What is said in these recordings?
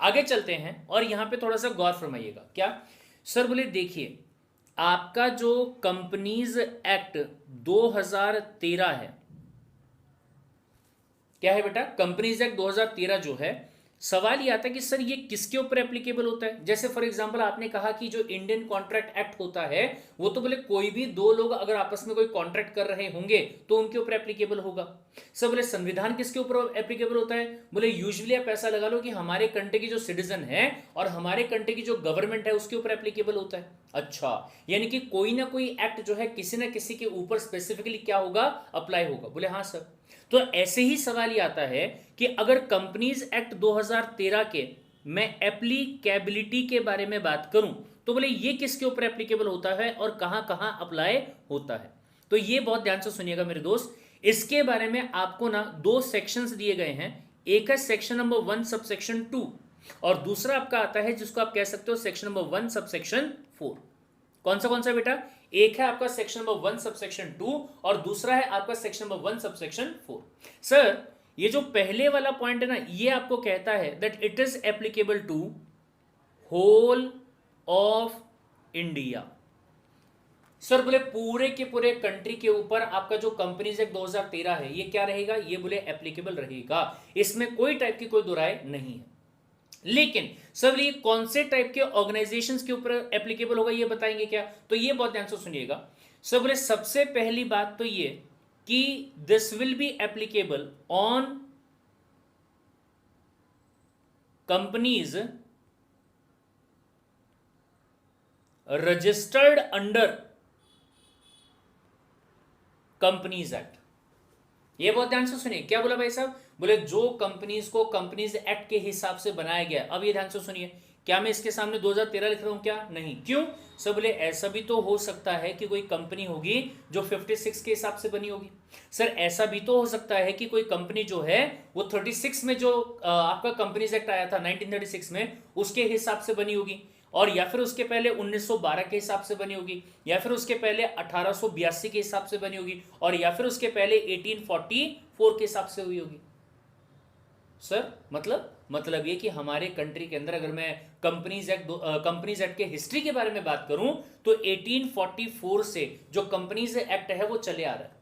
आगे चलते हैं और यहां पे थोड़ा सा गौर फरमाइएगा। क्या सर? बोले देखिए, आपका जो कंपनीज एक्ट 2013 है, क्या है बेटा? कंपनीज एक्ट 2013 जो है, सवाल ये आता है कि सर ये किसके ऊपर एप्लीकेबल होता है? जैसे फॉर एग्जांपल आपने कहा कि जो इंडियन कॉन्ट्रैक्ट एक्ट होता है वो तो बोले कोई भी दो लोग अगर आपस में कोई कॉन्ट्रैक्ट कर रहे होंगे तो उनके ऊपर एप्लीकेबल होगा। सर बोले संविधान किसके ऊपर एप्लीकेबल होता है? बोले यूजुअली आप ऐसा लगा लो कि हमारे कंट्री की जो सिटीजन है और हमारे कंट्री की जो गवर्नमेंट है उसके ऊपर एप्लीकेबल होता है। अच्छा, यानी कि कोई ना कोई एक्ट जो है किसी ना किसी के ऊपर स्पेसिफिकली क्या होगा? अप्लाई होगा। बोले हाँ सर। तो ऐसे ही सवाल ये आता है कि अगर कंपनीज एक्ट 2013 के मैं एप्लीकेबिलिटी के बारे में बात करूं तो बोले ये किसके ऊपर एप्लीकेबल होता है और कहां कहां अप्लाई होता है? तो ये बहुत ध्यान से सुनिएगा मेरे दोस्त, इसके बारे में आपको ना दो सेक्शंस दिए गए हैं। एक है सेक्शन नंबर 1 सबसेक्शन 2 और दूसरा आपका आता है जिसको आप कह सकते हो सेक्शन नंबर 1 सबसेक्शन 4। कौन सा बेटा? एक है आपका सेक्शन नंबर 1 सबसेक्शन 2 और दूसरा है आपका सेक्शन नंबर 1 सबसेक्शन 4। सर ये जो पहले वाला पॉइंट है ना, ये आपको कहता है that it is applicable to whole of India. Sir बोले पूरे के पूरे कंट्री के ऊपर आपका जो कंपनीज एक्ट 2013 है ये क्या रहेगा? ये बोले एप्लीकेबल रहेगा, इसमें कोई टाइप की कोई दो राय नहीं है। लेकिन सर ये कौन से टाइप के ऑर्गेनाइजेशंस के ऊपर एप्लीकेबल होगा ये बताएंगे क्या? तो ये बहुत ध्यान से सुनिएगा। सर बोले सबसे पहली बात तो ये कि this will be applicable on companies registered under companies act. ये बहुत ध्यान से सुनिए, क्या बोला भाई साहब? बोले जो कंपनीज को कंपनीज एक्ट के हिसाब से बनाया गया। अब ये ध्यान से सुनिए, क्या मैं इसके सामने 2013 लिख रहा हूं? क्या नहीं। क्यों? सब बोले ऐसा भी तो हो सकता है कि कोई कंपनी होगी जो 56 के हिसाब से बनी होगी। सर ऐसा भी तो हो सकता है कि कोई कंपनी जो है वो 36 में जो आपका कंपनीज एक्ट आया था 1936 में उसके हिसाब से बनी होगी, और या फिर उसके पहले 1912 के हिसाब से बनी होगी, या फिर उसके पहले 1882 के हिसाब से बनी होगी, और या फिर उसके पहले 1844 के हिसाब से हुई होगी। सर मतलब ये कि हमारे कंट्री के अंदर अगर मैं कंपनीज एक्ट के हिस्ट्री के बारे में बात करूं तो 1844 से जो कंपनीज एक्ट है वो चले आ रहा है।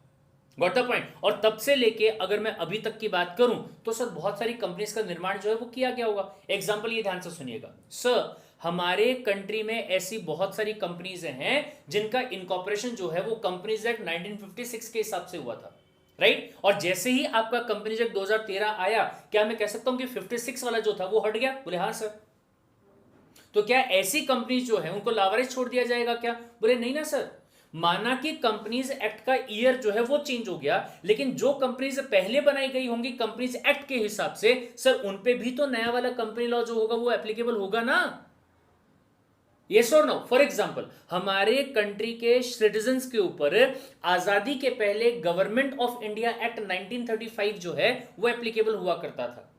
Got the point? और तब से लेके अगर मैं अभी तक की बात करूं तो सर बहुत सारी कंपनीज का निर्माण जो है वो किया गया होगा। एग्जांपल ये ध्यान से सुनिएगा सर, हमारे कंट्री में ऐसी बहुत सारी कंपनीज हैं जिनका इनकॉर्पोरेशन जो है वो कंपनीज एक्ट 1956 के हिसाब से हुआ था, राइट? और जैसे ही आपका कंपनीज एक्ट 2013 आया, क्या मैं कह सकता हूं कि 56 वाला जो था वो हट गया? बोले हाँ सर। तो क्या ऐसी कंपनीज जो है उनको लावारिस छोड़ दिया जाएगा क्या? बोले नहीं ना सर। माना कि कंपनीज एक्ट का ईयर जो है वो चेंज हो गया, लेकिन जो कंपनीज पहले बनाई गई होंगी कंपनीज एक्ट के हिसाब से, सर उन पे भी तो नया वाला कंपनी लॉ जो होगा वो एप्लीकेबल होगा ना। यस और नो? फॉर एग्जाम्पल हमारे कंट्री के सिटीजन्स के ऊपर आजादी के पहले गवर्नमेंट ऑफ इंडिया एक्ट 1935 जो है वो एप्लीकेबल हुआ करता था,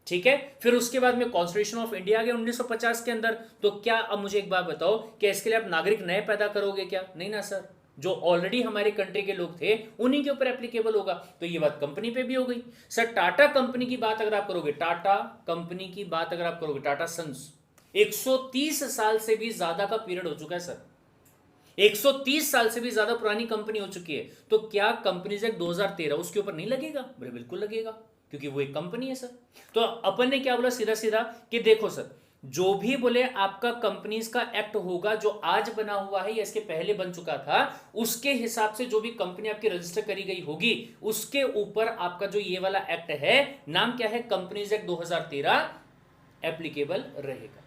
ठीक है? फिर उसके बाद में कॉन्स्टिट्यूशन ऑफ इंडिया आ गया 1950 के अंदर। तो क्या अब मुझे एक बात बताओ, क्या इसके लिए आप नागरिक नए पैदा करोगे क्या? नहीं ना सर, जो ऑलरेडी हमारे कंट्री के लोग थे उन्हीं के ऊपर एप्लीकेबल होगा। तो ये बात कंपनी पे भी हो गई। सर टाटा कंपनी की बात अगर आप करोगे, टाटा कंपनी की बात अगर आप करोगे, टाटा सन्स 130 साल से भी ज्यादा का पीरियड हो चुका है सर, 130 साल से भी ज्यादा पुरानी कंपनी हो चुकी है। तो क्या कंपनीज एक्ट 2013 उसके ऊपर नहीं लगेगा? बोले बिल्कुल लगेगा, क्योंकि वो एक कंपनी है सर। तो अपन ने क्या बोला सीधा सीधा कि देखो सर, जो भी बोले आपका कंपनीज का एक्ट होगा जो आज बना हुआ है या इसके पहले बन चुका था, उसके हिसाब से जो भी कंपनी आपकी रजिस्टर करी गई होगी उसके ऊपर आपका जो ये वाला एक्ट है, नाम क्या है? कंपनीज एक्ट 2013 एप्लीकेबल रहेगा।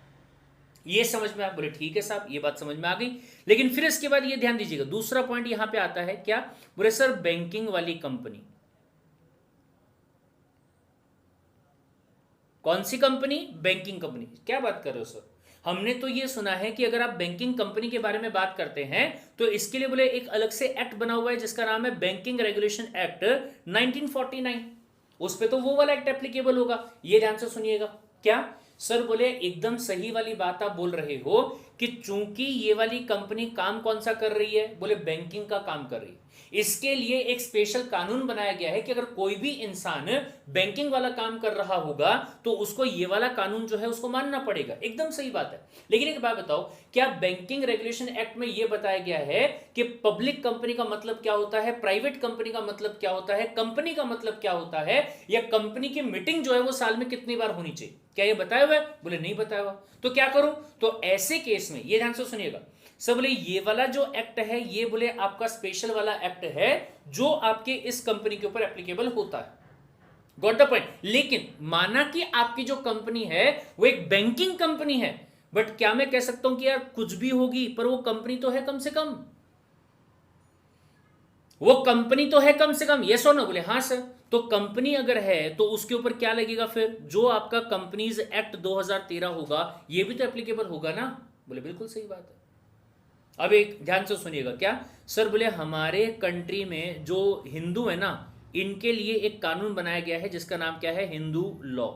ये समझ में? आप बोले ठीक है साहब, ये बात समझ में आ गई। लेकिन फिर इसके बाद ये ध्यान दीजिएगा, दूसरा पॉइंट यहां पे आता है, क्या बोले सर? बैंकिंग वाली कंपनी। कौन सी कंपनी? Banking company. क्या बात कर रहे हो सर? हमने तो ये सुना है कि अगर आप बैंकिंग कंपनी के बारे में बात करते हैं तो इसके लिए बोले एक अलग से एक्ट बना हुआ है जिसका नाम है बैंकिंग रेगुलेशन एक्ट 1949। उस पर तो वो वाला एक्ट एप्लीकेबल होगा। ये ध्यान से सुनिएगा। क्या सर? बोले एकदम सही वाली बात आप बोल रहे हो कि चूंकि ये वाली कंपनी काम कौन सा कर रही है? बोले बैंकिंग का काम कर रही है। इसके लिए एक स्पेशल कानून बनाया गया है कि अगर कोई भी इंसान बैंकिंग वाला काम कर रहा होगा तो उसको ये वाला कानून जो है उसको मानना पड़ेगा। एकदम सही बात है। लेकिन एक बात बताओ, क्या बैंकिंग रेगुलेशन एक्ट में यह बताया गया है कि पब्लिक कंपनी का मतलब क्या होता है, प्राइवेट कंपनी का मतलब क्या होता है, कंपनी का मतलब क्या होता है, या कंपनी की मीटिंग जो है वो साल में कितनी बार होनी चाहिए? क्या ये बताया हुआ है? बोले नहीं बताया हुआ। तो क्या करूं? तो ऐसे केस में ये ध्यान से सुनिएगा सब, बोले ये वाला जो एक्ट है ये बोले आपका स्पेशल वाला एक्ट है जो आपके इस कंपनी के ऊपर एप्लीकेबल होता है। Got the point. लेकिन माना कि आपकी जो कंपनी है वो एक बैंकिंग कंपनी है, बट क्या मैं कह सकता हूं कि यार कुछ भी होगी पर वो कंपनी तो है कम से कम, वो कंपनी तो है कम से कम, ये सो ना? बोले हाँ सर। तो कंपनी अगर है तो उसके ऊपर क्या लगेगा फिर? जो आपका कंपनीज एक्ट 2013 होगा ये भी तो एप्लीकेबल होगा ना? बोले बिल्कुल सही बात है। अब एक ध्यान से सुनिएगा। क्या सर? बोले हमारे कंट्री में जो हिंदू है ना, इनके लिए एक कानून बनाया गया है जिसका नाम क्या है? हिंदू लॉ।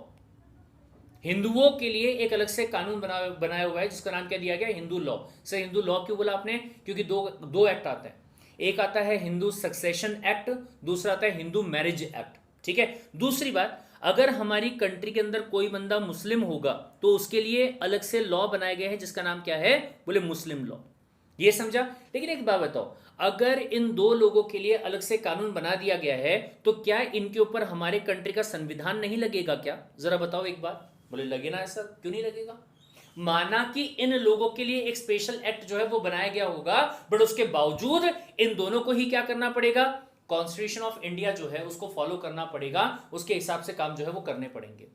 हिंदुओं के लिए एक अलग से कानून बनाया हुआ है जिसका नाम क्या दिया गया? Hindu law. Sir Hindu law क्यों बोला आपने? क्योंकि दो एक्ट आते हैं। एक आता है हिंदू सक्सेशन एक्ट, दूसरा आता है हिंदू मैरिज एक्ट। ठीक है। दूसरी बात, अगर हमारी कंट्री के अंदर कोई बंदा मुस्लिम होगा तो उसके लिए अलग से लॉ बनाए गए हैं जिसका नाम क्या है? बोले मुस्लिम लॉ। ये समझा? लेकिन एक बात बताओ, अगर इन दो लोगों के लिए अलग से कानून बना दिया गया है तो क्या इनके ऊपर हमारे कंट्री का संविधान नहीं लगेगा क्या? जरा बताओ एक बार। बोले लगे ना सर। क्यों नहीं लगेगा? माना कि इन लोगों के लिए एक स्पेशल एक्ट जो है वो बनाया गया होगा, बट उसके बावजूद इन दोनों को ही क्या करना पड़ेगा? कॉन्स्टिट्यूशन ऑफ इंडिया जो है उसको फॉलो करना पड़ेगा, उसके हिसाब से काम जो है वो करने पड़ेंगे।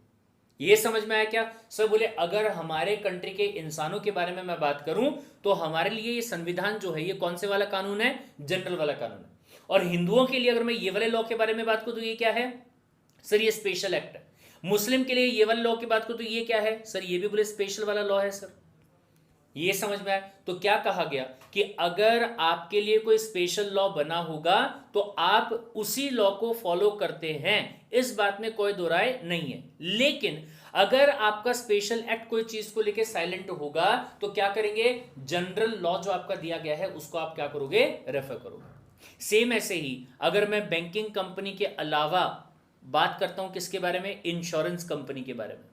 ये समझ में आया क्या? सर बोले अगर हमारे कंट्री के इंसानों के बारे में मैं बात करूं तो हमारे लिए ये संविधान जो है ये कौन से वाला कानून है? जनरल वाला कानून है। और हिंदुओं के लिए अगर मैं ये वाले लॉ के बारे में बात करूं तो ये क्या है? सर ये स्पेशल एक्ट है। मुस्लिम के लिए ये वाला लॉ की बात करूं तो ये क्या है? सर ये भी बोले स्पेशल वाला लॉ है सर। ये समझ में आया? तो क्या कहा गया कि अगर आपके लिए कोई स्पेशल लॉ बना होगा तो आप उसी लॉ को फॉलो करते हैं, इस बात में कोई दो राय नहीं है। लेकिन अगर आपका स्पेशल एक्ट कोई चीज को लेके साइलेंट होगा तो क्या करेंगे? जनरल लॉ जो आपका दिया गया है उसको आप क्या करोगे? रेफर करोगे। सेम ऐसे ही अगर मैं बैंकिंग कंपनी के अलावा बात करता हूं किसके बारे में? इंश्योरेंस कंपनी के बारे में।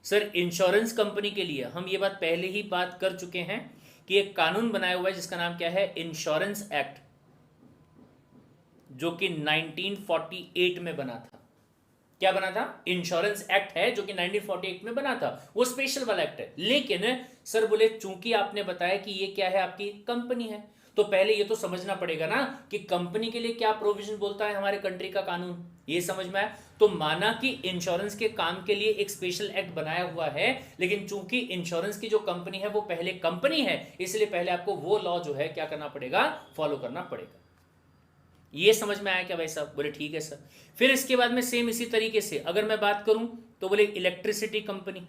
सर इंश्योरेंस कंपनी के लिए हम ये बात पहले ही बात कर चुके हैं कि एक कानून बनाया हुआ है जिसका नाम क्या है? इंश्योरेंस एक्ट, जो कि 1948 में बना था। क्या बना था? इंश्योरेंस एक्ट है जो कि 1948 में बना था। वो स्पेशल वाला एक्ट है। लेकिन सर बोले चूंकि आपने बताया कि ये क्या है? आपकी कंपनी है, तो पहले ये तो समझना पड़ेगा ना कि कंपनी के लिए क्या प्रोविजन बोलता है हमारे कंट्री का कानून। ये समझ में आया? तो माना कि इंश्योरेंस के काम के लिए एक स्पेशल एक्ट बनाया हुआ है, लेकिन चूंकि इंश्योरेंस की जो कंपनी है वो पहले कंपनी है, इसलिए पहले आपको वो लॉ जो है क्या करना पड़ेगा? फॉलो करना पड़ेगा। ये समझ में आया क्या भाई साहब? बोले ठीक है सर। फिर इसके बाद में सेम इसी तरीके से अगर मैं बात करूं तो बोले इलेक्ट्रिसिटी कंपनी।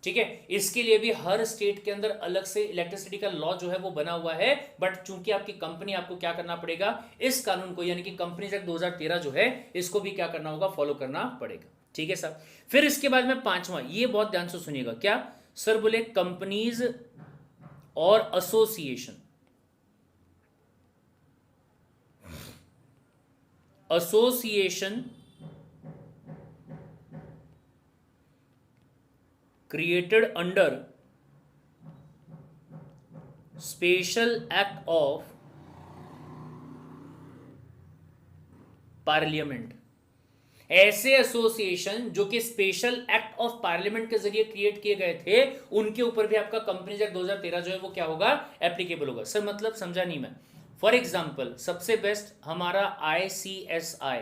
ठीक है। इसके लिए भी हर स्टेट के अंदर अलग से इलेक्ट्रिसिटी का लॉ जो है वो बना हुआ है, बट चूंकि आपकी कंपनी, आपको क्या करना पड़ेगा? इस कानून को यानी कि कंपनीज एक्ट 2013 जो है इसको भी क्या करना होगा? फॉलो करना पड़ेगा। ठीक है सर। फिर इसके बाद में पांचवा, ये बहुत ध्यान से सुनिएगा। क्या सर? बोले कंपनीज और association. Association created under special act of parliament. ऐसे एसोसिएशन जो कि स्पेशल एक्ट ऑफ पार्लियामेंट के जरिए क्रिएट किए गए थे, उनके ऊपर भी आपका कंपनीज एक्ट 2013 जो है वो क्या होगा? एप्लीकेबल होगा। सर मतलब समझा नहीं मैं। फॉर एग्जाम्पल सबसे बेस्ट हमारा ICSI,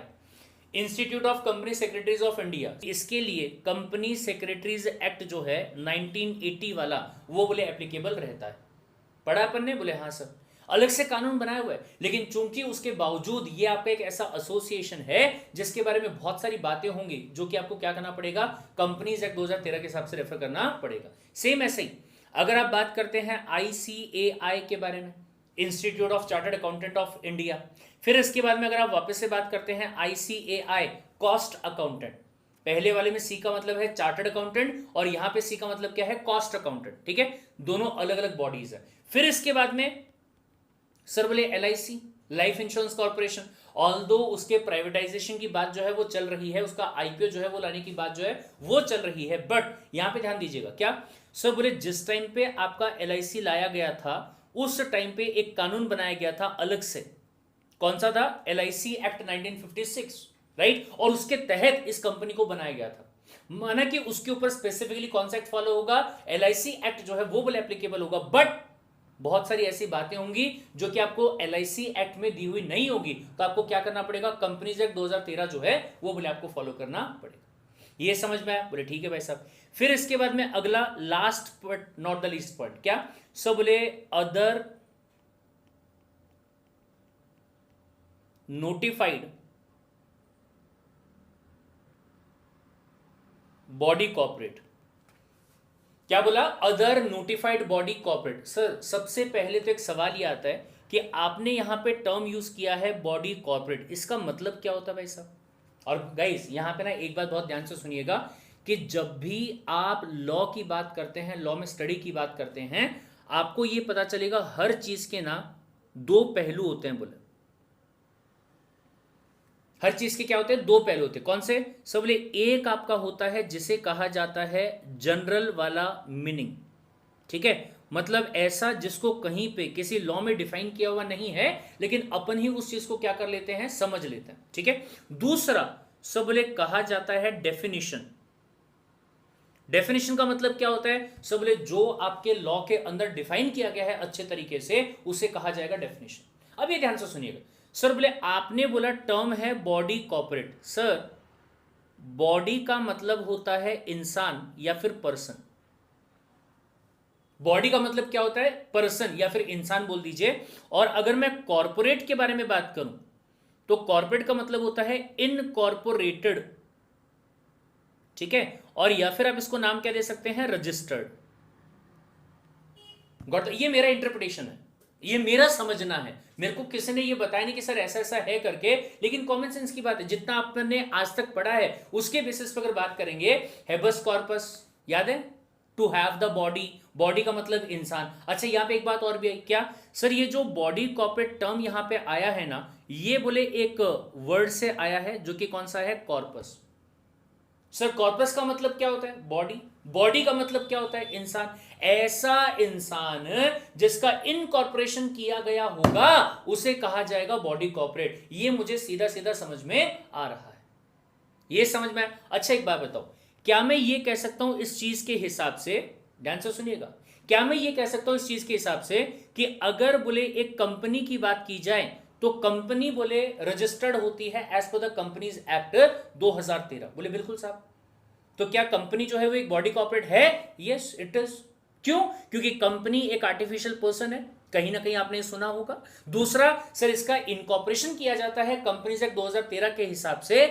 institute of company secretaries of India, इसके लिए कंपनी सेक्रेटरीज एक्ट जो है 1980 वाला वो बोले एप्लीकेबल रहता है। पढ़ा अपन ने? बोले हाँ सर। अलग से कानून बनाया हुआ है, लेकिन चूंकि उसके बावजूद ये आपका एक ऐसा एसोसिएशन है जिसके बारे में बहुत सारी बातें होंगी जो कि आपको क्या करना पड़ेगा? कंपनीज एक्ट 2013 के हिसाब से रेफर करना पड़ेगा। सेम ऐसे ही अगर आप बात करते हैं ICAI के बारे में, institute of chartered accountant of India, फिर इसके बाद में अगर आप वापस से बात करते हैं ICAI कॉस्ट अकाउंटेंट, पहले वाले में सी का मतलब है चार्टर्ड अकाउंटेंट और यहां पे सी का मतलब क्या है, कॉस्ट अकाउंटेंट, ठीक है, दोनों अलग अलग बॉडीज है। फिर इसके बाद में सर बोले LIC, life insurance corporation, although उसके प्राइवेटाइजेशन की बात जो है वो चल रही है, उसका IPO जो है वो लाने की बात जो है वो चल रही है, बट यहां पे ध्यान दीजिएगा क्या सर बोले, जिस टाइम पे आपका LIC लाया गया था उस टाइम पे एक कानून बनाया गया था अलग से, कौन सा था, LIC एक्ट 1956, राइट, और उसके तहत इस कंपनी को बनाया गया था। माना कि उसके ऊपर स्पेसिफिकली कौन सा एक्ट फॉलो होगा, LIC एक्ट जो है वो बोले एप्लीकेबल होगा, बट बहुत सारी ऐसी बातें होंगी जो कि आपको LIC एक्ट में दी हुई नहीं होगी, तो आपको क्या करना पड़ेगा, कंपनीज एक्ट 2013 जो है वो बोले आपको फॉलो करना पड़ेगा। ये समझ में आया, बोले ठीक है भाई साहब। फिर इसके बाद में अगला last but not the least point क्या, सो बोले अदर नोटिफाइड बॉडी कॉर्पोरेट, क्या बोला, other notified body corporate. Sir सबसे पहले तो एक सवाल ये आता है कि आपने यहां पे टर्म यूज किया है बॉडी कॉर्पोरेट, इसका मतलब क्या होता है भाई साहब। और गाइस यहां पे ना एक बात बहुत ध्यान से सुनिएगा कि जब भी आप लॉ की बात करते हैं, लॉ में स्टडी की बात करते हैं, आपको ये पता चलेगा हर चीज के ना दो पहलू होते हैं, बोले हर चीज के क्या होते हैं, दो पहलू होते हैं, कौन से, सब बोले एक आपका होता है जिसे कहा जाता है जनरल वाला मीनिंग, ठीक है, मतलब ऐसा जिसको कहीं पे किसी लॉ में डिफाइन किया हुआ नहीं है, लेकिन अपन ही उस चीज को क्या कर लेते हैं, समझ लेते हैं, ठीक है। दूसरा सब बोले कहा जाता है डेफिनेशन। डेफिनेशन का मतलब क्या होता है, सब बोले जो आपके लॉ के अंदर डिफाइन किया गया है अच्छे तरीके से, उसे कहा जाएगा डेफिनेशन। अब ये ध्यान से सुनिएगा सर, बोले आपने बोला टर्म है बॉडी कॉर्पोरेट, सर बॉडी का मतलब होता है इंसान या फिर पर्सन, बॉडी का मतलब क्या होता है, पर्सन या फिर इंसान बोल दीजिए। और अगर मैं कॉर्पोरेट के बारे में बात करूं तो कॉर्पोरेट का मतलब होता है इनकॉर्पोरेटेड, ठीक है, और या फिर आप इसको नाम क्या दे सकते हैं, रजिस्टर्ड। गॉट, ये मेरा इंटरप्रिटेशन है, ये मेरा समझना है, मेरे को किसी ने ये बताया नहीं कि सर ऐसा ऐसा है करके, लेकिन कॉमन सेंस की बात है, जितना आपने आज तक पढ़ा है उसके बेसिस पर अगर बात करेंगे, हेबस कॉर्पस याद है, to have the body, body का मतलब इंसान। अच्छा यहां पे एक बात और भी है क्या सर, ये जो बॉडी कॉर्पोरेट टर्म यहां पे आया है ना, ये बोले एक वर्ड से आया है जो कि कौन सा है, कॉर्पस। सर कॉर्पस का मतलब क्या होता है, बॉडी, बॉडी का मतलब क्या होता है, इंसान। ऐसा इंसान जिसका इनकॉर्पोरेशन किया गया होगा उसे कहा जाएगा बॉडी कॉर्पोरेट। ये मुझे सीधा सीधा समझ में आ रहा है, ये समझ में। अच्छा एक बात बताओ, क्या मैं ये कह सकता हूं इस चीज के हिसाब से, ध्यान से सुनिएगा, क्या मैं ये कह सकता हूं इस चीज के हिसाब से कि अगर बोले एक कंपनी की बात की जाए तो कंपनी बोले रजिस्टर्ड होती है as per the companies act 2013, बोले बिल्कुल साहब। तो क्या कंपनी जो है वो एक बॉडी कॉर्पोरेट है, यस इट इज। क्यों, क्योंकि कंपनी एक आर्टिफिशियल पर्सन है, कहीं ना कहीं आपने सुना होगा। दूसरा सर इसका इनकॉर्पोरेशन किया जाता है कंपनीज एक्ट 2013 के हिसाब से,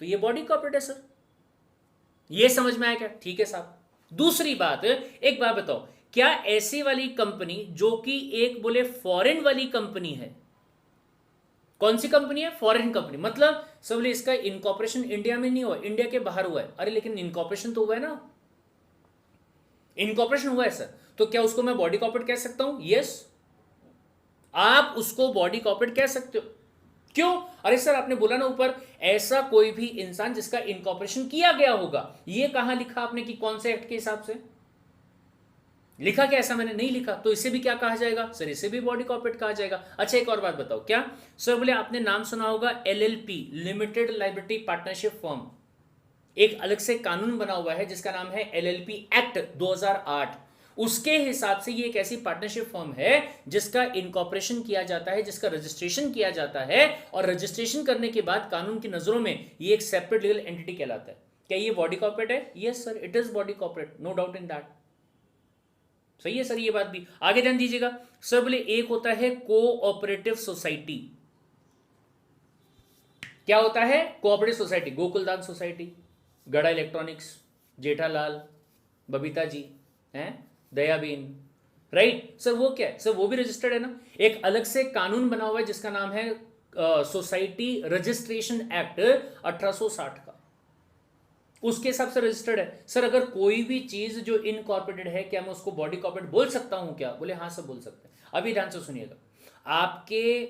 तो ये बॉडी कॉर्पोरेट है सर, ये समझ में आया क्या, ठीक है साहब। दूसरी बात, एक बात बताओ, क्या ऐसी वाली कंपनी जो कि एक बोले फॉरेन वाली कंपनी है, कौन सी कंपनी है, फॉरेन कंपनी, मतलब सब बोले इसका इनकॉर्पोरेशन इंडिया में नहीं हुआ, इंडिया के बाहर हुआ है, अरे लेकिन इनकॉर्पोरेशन तो हुआ है ना, इनकॉर्पोरेशन हुआ है सर, तो क्या उसको मैं बॉडी कॉर्पोरेट कह सकता हूं, यस आप उसको बॉडी कॉर्पोरेट कह सकते हो। क्यों, अरे सर आपने बोला ना ऊपर, ऐसा कोई भी इंसान जिसका इनकॉर्पोरेशन किया गया होगा, ये कहां लिखा आपने कि कौन से एक्ट के हिसाब से लिखा, क्या ऐसा मैंने नहीं लिखा, तो इसे भी क्या कहा जाएगा सर, इसे भी बॉडी कॉर्पोरेट कहा जाएगा। अच्छा एक और बात बताओ, क्या सर बोले आपने नाम सुना होगा LLP, limited liability partnership firm, एक अलग से कानून बना हुआ है जिसका नाम है LLP एक्ट 2008, उसके हिसाब से ये एक ऐसी पार्टनरशिप फर्म है जिसका इनकॉर्पोरेशन किया जाता है, जिसका रजिस्ट्रेशन किया जाता है, और रजिस्ट्रेशन करने के बाद कानून की नजरों में ये एक सेपरेट लीगल एंटिटी कहलाता है। क्या ये बॉडी कॉर्पोरेट है, yes sir it is body corporate, no doubt in that, सही है सर ये बात भी। आगे ध्यान दीजिएगा सर, बोले एक होता है कोऑपरेटिव सोसाइटी, क्या होता है, कोऑपरेटिव सोसाइटी, गोकुलदान सोसाइटी, गड़ा इलेक्ट्रॉनिक्स, जेठालाल, बबीता जी हैं, दयाबेन, राइट सर, वो क्या है सर, वो भी रजिस्टर्ड है ना। एक अलग से कानून बना हुआ है जिसका नाम है सोसाइटी रजिस्ट्रेशन एक्ट 1860 का, उसके हिसाब से रजिस्टर्ड है। सर अगर कोई भी चीज जो इनकॉर्पोरेटेड है, क्या मैं उसको बॉडी कॉर्पोरेट बोल सकता हूं क्या? बोले हाँ सर बोल सकते हैं। अभी ध्यान से सुनिएगा, आपके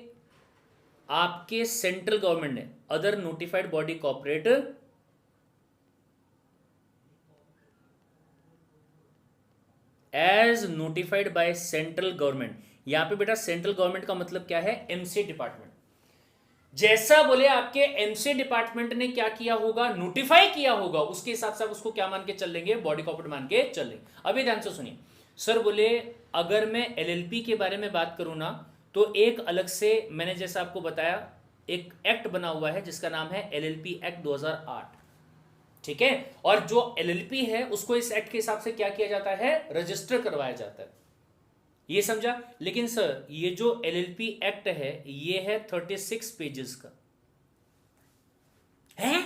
आपके सेंट्रल गवर्नमेंट ने other notified body corporate as notified by central government. यहां पे बेटा सेंट्रल गवर्नमेंट का मतलब क्या है? MC department. जैसा बोले आपके एमसी डिपार्टमेंट ने क्या किया होगा? नोटिफाई किया होगा, उसके हिसाब से आप उसको क्या मान के चल लेंगे? बॉडी कॉर्पोरेट मान के चल लेंगे। अभी ध्यान से सुनिए सर, बोले अगर मैं एलएलपी के बारे में बात करूं ना, तो एक अलग से मैंने जैसा आपको बताया एक एक्ट बना हुआ है जिसका नाम है एलएलपी एक्ट 2008, ठीक है। और जो एलएलपी है उसको इस एक्ट के हिसाब से क्या किया जाता है? रजिस्टर करवाया जाता है, ये समझा। लेकिन सर ये जो एलएलपी एक्ट है ये है 36 पेजेस का है,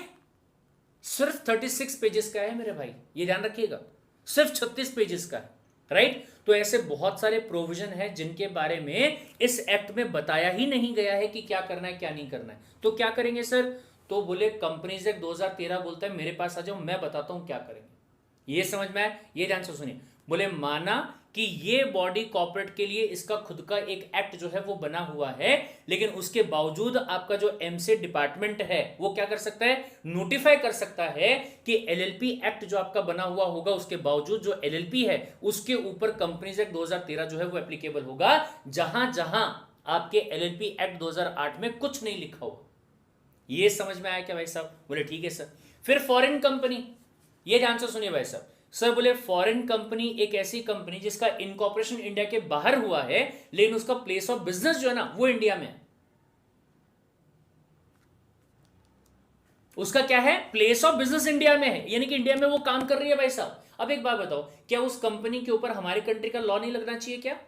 सिर्फ 36 पेजेस का है मेरे भाई, ये ध्यान रखिएगा, सिर्फ 36 पेजेस का है, राइट। तो ऐसे बहुत सारे प्रोविजन है जिनके बारे में इस एक्ट में बताया ही नहीं गया है कि क्या करना है क्या नहीं करना है। तो क्या करेंगे सर? तो बोले कंपनीज एक्ट 2013 बोलता है मेरे पास आ जाओ, मैं बताता हूं क्या करेंगे। ये समझ में आया? ये ध्यान से सुनिए। बोले माना कि ये बॉडी कॉर्पोरेट के लिए इसका खुद का एक एक्ट जो है वो बना हुआ है, लेकिन उसके बावजूद आपका जो एमसी डिपार्टमेंट है वो क्या कर सकता है? नोटिफाई कर सकता है कि एलएलपी एक्ट जो आपका बना हुआ होगा उसके बावजूद जो एलएलपी है उसके ऊपर कंपनीज एक्ट 2013 जो है वो एप्लीकेबल होगा, जहां जहां आपके एलएलपी एक्ट 2008 में कुछ नहीं लिखा हुआ। ये समझ में आया क्या भाई साहब? बोले ठीक है सर। फिर फॉरेन कंपनी, ये ध्यान से सुनिए भाई साहब। सर बोले फॉरेन कंपनी एक ऐसी कंपनी जिसका इनकॉर्पोरेशन इंडिया के बाहर हुआ है, लेकिन उसका प्लेस ऑफ बिजनेस जो है ना वो इंडिया में है। उसका क्या है? प्लेस ऑफ बिजनेस इंडिया में है, यानी कि इंडिया में वो काम कर रही है भाई साहब। अब एक बात बताओ, क्या उस कंपनी के ऊपर हमारे कंट्री का लॉ नहीं लगना चाहिए क्या?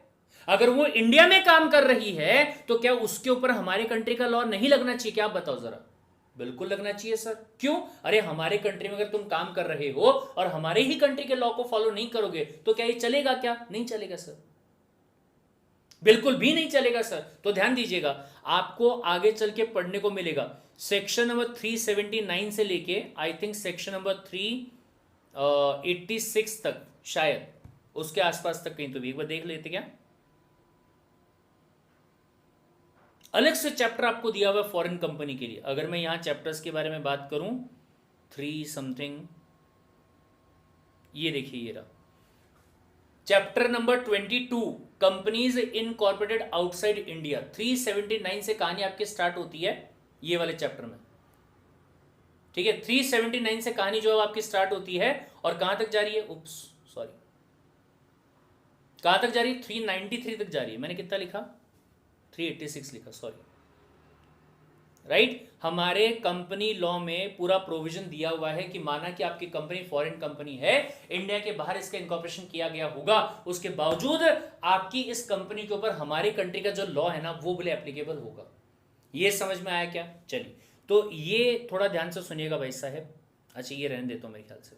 अगर वो इंडिया में काम कर रही है तो क्या उसके ऊपर हमारे कंट्री का लॉ नहीं लगना चाहिए क्या? आप बताओ जरा। बिल्कुल लगना चाहिए सर। क्यों? अरे हमारे कंट्री में अगर तुम काम कर रहे हो और हमारे ही कंट्री के लॉ को फॉलो नहीं करोगे तो क्या ये चलेगा क्या? नहीं चलेगा सर, बिल्कुल भी नहीं चलेगा सर। तो ध्यान दीजिएगा, आपको आगे चल के पढ़ने को मिलेगा सेक्शन नंबर 379 से लेके आई थिंक सेक्शन नंबर 386 तक, शायद उसके आसपास तक कहीं, तो भी एक बार देख लेते क्या। अलग से चैप्टर आपको दिया हुआ है फॉरेन कंपनी के लिए। अगर मैं यहां चैप्टर्स के बारे में बात करूं 3 समथिंग, ये देखिए ये रहा chapter number 22 companies incorporated outside India. 379 से कहानी आपकी स्टार्ट होती है ये वाले चैप्टर में, ठीक है। 379 से कहानी जो है आपकी स्टार्ट होती है और कहां तक जा रही है? उप्स सॉरी, कहां तक जा रही है? 393 तक जा रही है। मैंने कितना लिखा? 386 लिखा, सॉरी, राइट। हमारे कंपनी लॉ में पूरा प्रोविजन दिया हुआ है कि माना कि आपकी कंपनी फॉरेन कंपनी है, इंडिया के बाहर इसका इनकॉर्पोरेशन किया गया होगा, उसके बावजूद आपकी इस कंपनी के ऊपर हमारे कंट्री का जो लॉ है ना वो बोले एप्लीकेबल होगा। ये समझ में आया क्या? चलिए, तो ये थोड़ा ध्यान से सुनिएगा भाई साहब। अच्छा ये रहने देता हूं मेरे ख्याल से।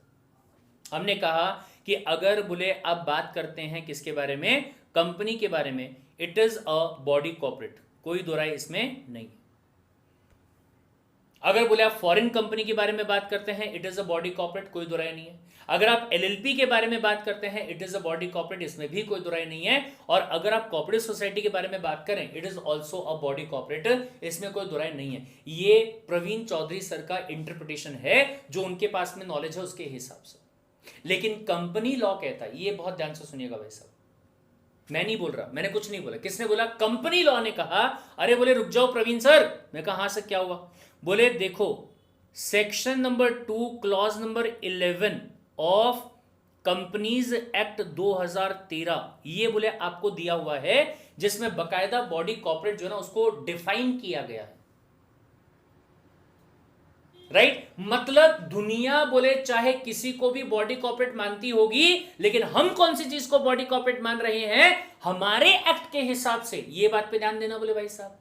हमने कहा कि अगर बोले आप बात करते हैं किसके बारे में? कंपनी के बारे में, it is a body corporate, कोई दो राय इसमें नहीं। अगर बोले आप फॉरेन कंपनी के बारे में बात करते हैं, it is a body corporate, कोई दो राय नहीं है। अगर आप एलएलपी के बारे में बात करते हैं, it is a body corporate, इसमें भी कोई दो राय नहीं है। और अगर आप कॉर्पोरेट सोसाइटी के बारे में बात करें, it is also a body corporate, इसमें कोई दो राय नहीं है। ये प्रवीण चौधरी सर का इंटरप्रिटेशन है, जो उनके पास में नॉलेज है उसके हिसाब से। लेकिन कंपनी लॉ कहता है, ये बहुत ध्यान से सुनिएगा भाई साहब, मैं नहीं बोल रहा, मैंने कुछ नहीं बोला, किसने बोला? कंपनी लॉ ने कहा। अरे बोले रुक जाओ प्रवीण सर, मैं कहा हाँ सर क्या हुआ? बोले देखो section number 2 clause number 11 of companies act 2013 ये बोले आपको दिया हुआ है, जिसमें बकायदा बॉडी कॉर्पोरेट जो है ना उसको डिफाइन किया गया है, राइट। मतलब दुनिया बोले चाहे किसी को भी बॉडी कॉर्पोरेट मानती होगी, लेकिन हम कौन सी चीज को बॉडी कॉर्पोरेट मान रहे हैं? हमारे एक्ट के हिसाब से। ये बात पे ध्यान देना बोले भाई साहब।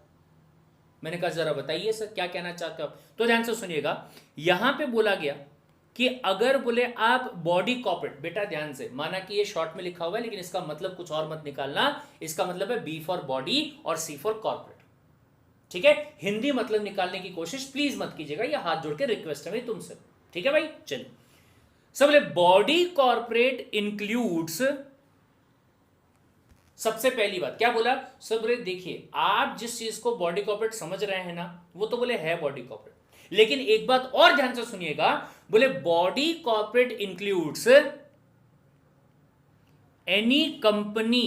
मैंने कहा जरा बताइए सर क्या कहना चाहते हो आप? तो ध्यान से सुनिएगा, यहां पे बोला गया कि अगर बोले आप बॉडी कॉर्पोरेट, बेटा ध्यान से, माना कि ये शॉर्ट में लिखा हुआ है लेकिन इसका मतलब कुछ और मत निकालना। इसका मतलब है बी फॉर बॉडी और सी फॉर कॉर्पोरेट, ठीक है। हिंदी मतलब निकालने की कोशिश प्लीज मत कीजिएगा, ये हाथ जोड़ के रिक्वेस्ट है भाई तुमसे, ठीक है भाई। चलिए, सब बोले बॉडी कॉर्पोरेट इंक्लूड्स, सबसे पहली बात क्या बोला, सब बोले देखिए आप जिस चीज को बॉडी कॉर्पोरेट समझ रहे हैं ना, वो तो बोले है बॉडी कॉर्पोरेट, लेकिन एक बात और ध्यान से सुनिएगा, बोले body corporate includes any company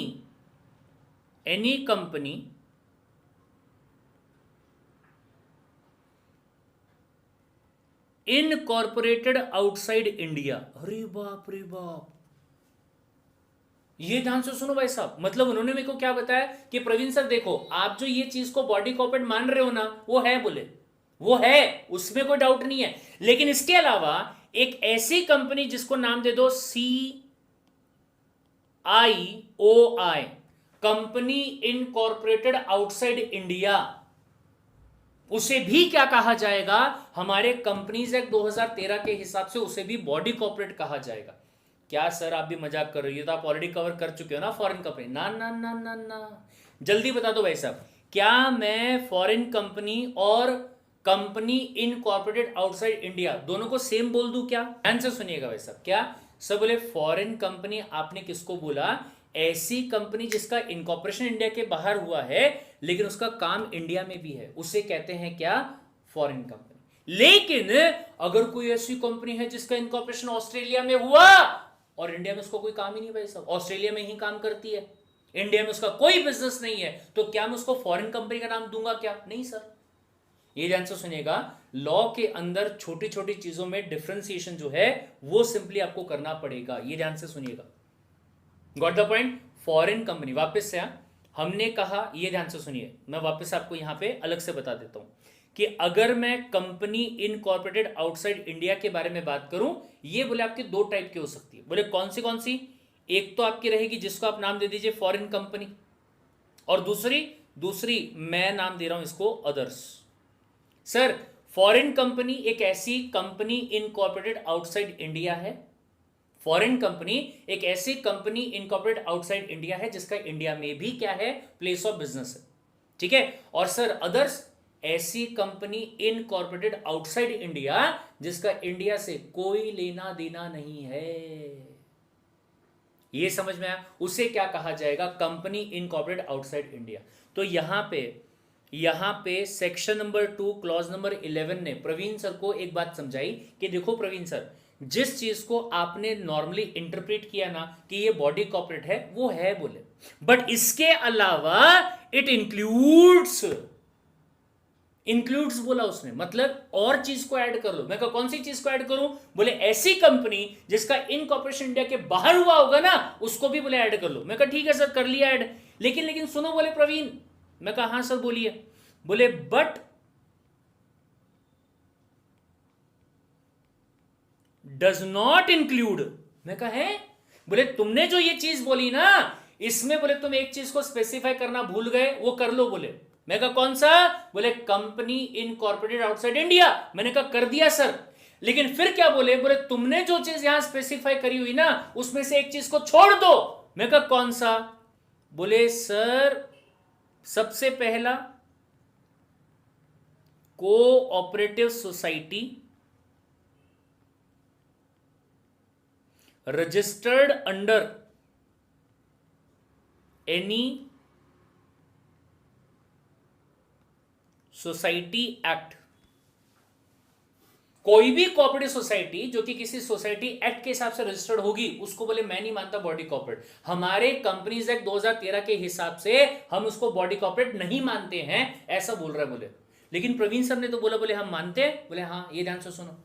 incorporated outside India. अरे बाप रे बाप, ये ध्यान से सुनो भाई साहब, मतलब उन्होंने मेरे को क्या बताया कि प्रवीण सर देखो आप जो ये चीज को बॉडी कॉर्पोरेट मान रहे हो ना, वो है, बोले वो है, उसमें कोई डाउट नहीं है, लेकिन इसके अलावा एक ऐसी कंपनी जिसको नाम दे दो CIOI, company incorporated outside India, उसे भी क्या कहा जाएगा, हमारे कंपनीज एक्ट 2013 के हिसाब से उसे भी बॉडी कॉर्पोरेट कहा जाएगा। क्या सर आप भी मजाक कर रहे हो, तो आप ऑलरेडी कवर कर चुके हो ना फॉरेन कंपनी, ना ना ना ना ना, जल्दी बता दो भाई साहब, क्या मैं फॉरेन कंपनी और कंपनी इनकॉर्पोरेटेड आउटसाइड इंडिया दोनों को सेम बोल दूं क्या? ध्यान से सुनिएगा भाई साहब, क्या सब बोले फॉरेन कंपनी, आपने किसको बोला, ऐसी कंपनी जिसका इनकॉर्पोरेशन इंडिया के बाहर हुआ है लेकिन उसका काम इंडिया में भी है, उसे कहते हैं क्या, फॉरेन कंपनी। लेकिन अगर कोई ऐसी कंपनी है जिसका इनकॉर्पोरेशन ऑस्ट्रेलिया में हुआ और इंडिया में उसको कोई काम ही नहीं भाई साहब, ऑस्ट्रेलिया में ही काम करती है, इंडिया में उसका कोई बिजनेस नहीं है, तो क्या मैं उसको फॉरेन कंपनी का नाम दूंगा क्या? नहीं सर। ये ध्यान से सुनिएगा, लॉ के अंदर छोटी छोटी चीजों में डिफरेंशिएशन जो है वो सिंपली आपको करना पड़ेगा, ये ध्यान से सुनिएगा। Got the point? Foreign company, वापस से हमने कहा, ये ध्यान से सुनिए, मैं वापस आपको यहां पे अलग से बता देता हूं कि अगर मैं कंपनी इनकॉर्पोरेटेड आउटसाइड इंडिया के बारे में बात करूं, ये बोले आपके दो टाइप की हो सकती है। बोले कौन सी? एक तो आपकी रहेगी जिसको आप नाम दे दीजिए फॉरेन कंपनी, और दूसरी मैं नाम दे रहा हूं इसको अदर्स। सर फॉरेन कंपनी एक ऐसी कंपनी इनकॉर्पोरेटेड आउटसाइड इंडिया है, फॉरेन कंपनी एक ऐसी कंपनी इनकॉर्पोरेटेड आउटसाइड इंडिया है जिसका इंडिया में भी क्या है, प्लेस ऑफ बिजनेस है, ठीक है। और सर अदर्स ऐसी कंपनी इनकॉर्पोरेटेड आउटसाइड इंडिया जिसका इंडिया से कोई लेना देना नहीं है, ये समझ में आया, उसे क्या कहा जाएगा, कंपनी इनकॉर्पोरेटेड आउटसाइड इंडिया। तो यहां पे सेक्शन नंबर 2 क्लॉज नंबर 11 ने प्रवीण सर को एक बात समझाई कि देखो प्रवीण सर, जिस चीज को आपने नॉर्मली इंटरप्रेट किया ना कि ये बॉडी कॉर्पोरेट है, वो है बोले, बट इसके अलावा इट इंक्लूड्स बोला उसने, मतलब और चीज को ऐड कर लो। मैं कहा कौन सी चीज को ऐड करूं? बोले ऐसी कंपनी जिसका इनकॉर्पोरेशन इंडिया के बाहर हुआ होगा ना, उसको भी बोले ऐड कर लो। मैं कहा ठीक है सर, कर लिया ऐड, लेकिन सुनो बोले प्रवीण। मैं कहा हाँ सर बोलिए। बोले बट डज नॉट इंक्लूड। मैं कहा है? बोले तुमने जो ये चीज बोली ना, इसमें बोले तुम एक चीज को स्पेसिफाई करना भूल गए, वो कर लो बोले। मैं कहा कौन सा? बोले कंपनी इनकॉर्पोरेटेड आउटसाइड इंडिया। मैंने कहा कर दिया सर, लेकिन फिर क्या बोले? बोले तुमने जो चीज यहां स्पेसिफाई करी हुई ना, उसमें से एक चीज को छोड़ दो। मैं कहा कौन सा? बोले सर सबसे पहला cooperative society registered under any society act. कोई भी कोऑपरेटिव सोसाइटी जो कि किसी सोसाइटी एक्ट के हिसाब से रजिस्टर्ड होगी, उसको बोले मैं नहीं मानता बॉडी कॉर्पोरेट। हमारे कंपनीज एक्ट 2013 के हिसाब से हम उसको बॉडी कॉर्पोरेट नहीं मानते हैं, ऐसा बोल रहा है बोले। लेकिन प्रवीण सर ने तो बोला बोले हम मानते हैं। बोले हाँ, ये ध्यान से सुनो,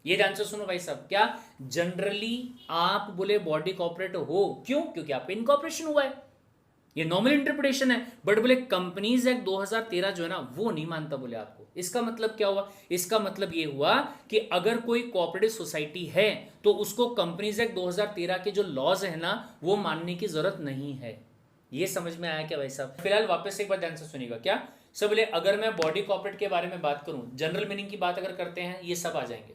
ये ध्यान से सुनो भाई साहब, क्या जनरली आप बोले बॉडी कॉर्पोरेट हो, क्यों? क्योंकि आपका इनकॉर्पोरेशन हुआ है, ये नॉर्मल इंटरप्रिटेशन है। बट बोले कंपनीज एक्ट 2013 जो है ना, वो नहीं मानता बोले आपको। इसका मतलब क्या हुआ? इसका मतलब ये हुआ कि अगर कोई कोऑपरेटिव सोसाइटी है तो उसको कंपनीज एक्ट 2013 के जो लॉज है ना, वो मानने की जरूरत नहीं है। ये समझ में आया क्या भाई साहब? फिलहाल वापस एक बार ध्यान से सुनिएगा। क्या सब बोले अगर मैं बॉडी कॉर्पोरेट के बारे में बात करूं, जनरल मीनिंग की बात अगर करते हैं, ये सब आ जाएंगे।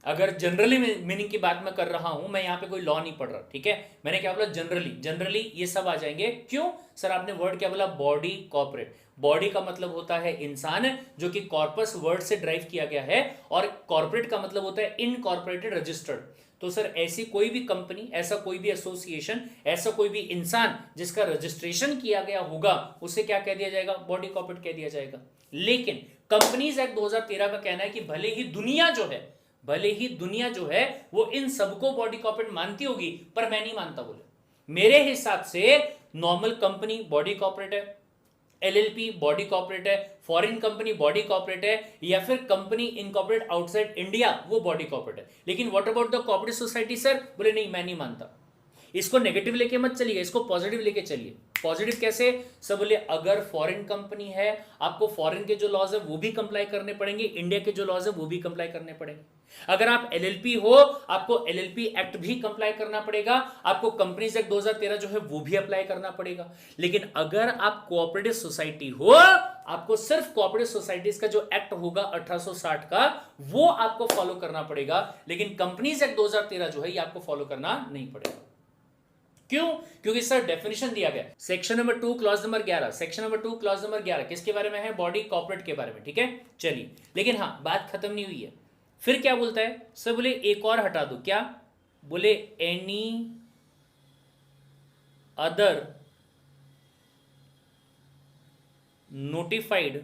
अगर जनरली मीनिंग की बात मैं कर रहा हूं, मैं यहां पे कोई लॉ नहीं पढ़ रहा, ठीक है। मैंने क्या बोला? जनरली ये सब आ जाएंगे। क्यों सर? आपने वर्ड क्या बोला? Body corporate. बॉडी का मतलब होता है इंसान, जो कि कॉर्पस वर्ड से ड्राइव किया गया है, और कॉर्पोरेट का मतलब होता है इनकॉर्पोरेटेड रजिस्टर्ड। तो सर ऐसी कोई भी कंपनी, ऐसा कोई भी एसोसिएशन, ऐसा कोई भी इंसान जिसका रजिस्ट्रेशन किया गया होगा, उसे क्या कह दिया जाएगा? बॉडी कॉर्पोरेट कह दिया जाएगा। लेकिन कंपनीज एक्ट 2013 का कहना है कि भले ही दुनिया जो है वो इन सबको बॉडी कॉर्पोरेट मानती होगी, पर मैं नहीं मानता। बोले मेरे हिसाब से नॉर्मल कंपनी बॉडी कॉर्पोरेट है, एलएलपी बॉडी कॉर्पोरेट है, फॉरेन कंपनी बॉडी कॉर्पोरेट है, या फिर कंपनी इनकॉर्पोरेट आउटसाइड इंडिया वो बॉडी कॉर्पोरेट है। लेकिन what about the corporate society sir? बोले नहीं, मैं नहीं मानता। इसको नेगेटिव लेके मत चलिए, इसको पॉजिटिव लेके चलिए। पॉजिटिव कैसे? सब बोले अगर फॉरेन कंपनी है, आपको फॉरेन के जो लॉज है वो भी कंप्लाई करने पड़ेंगे, इंडिया के जो लॉज है वो भी कंप्लाई करने पड़ेंगे। अगर आप एलएलपी हो, आपको एलएलपी एक्ट भी कंप्लाई करना पड़ेगा, आपको कंपनीज एक्ट 2013 जो है वो भी अप्लाई करना पड़ेगा। लेकिन अगर आप कोऑपरेटिव सोसाइटी हो, आपको सिर्फ कोऑपरेटिव सोसाइटीज का जो एक्ट होगा 1860 का, वो आपको फॉलो करना पड़ेगा। लेकिन कंपनीज एक्ट 2013 जो है ये आपको फॉलो करना नहीं पड़ेगा। क्यों? क्योंकि सर डेफिनेशन दिया गया section number 2 clause number 11, section number 2 clause number 11 किसके बारे में है? बॉडी कॉर्पोरेट के बारे में। ठीक है, चलिए। लेकिन हाँ, बात खत्म नहीं हुई है। फिर क्या बोलता है सर? बोले एक और हटा दो। क्या? बोले any other notified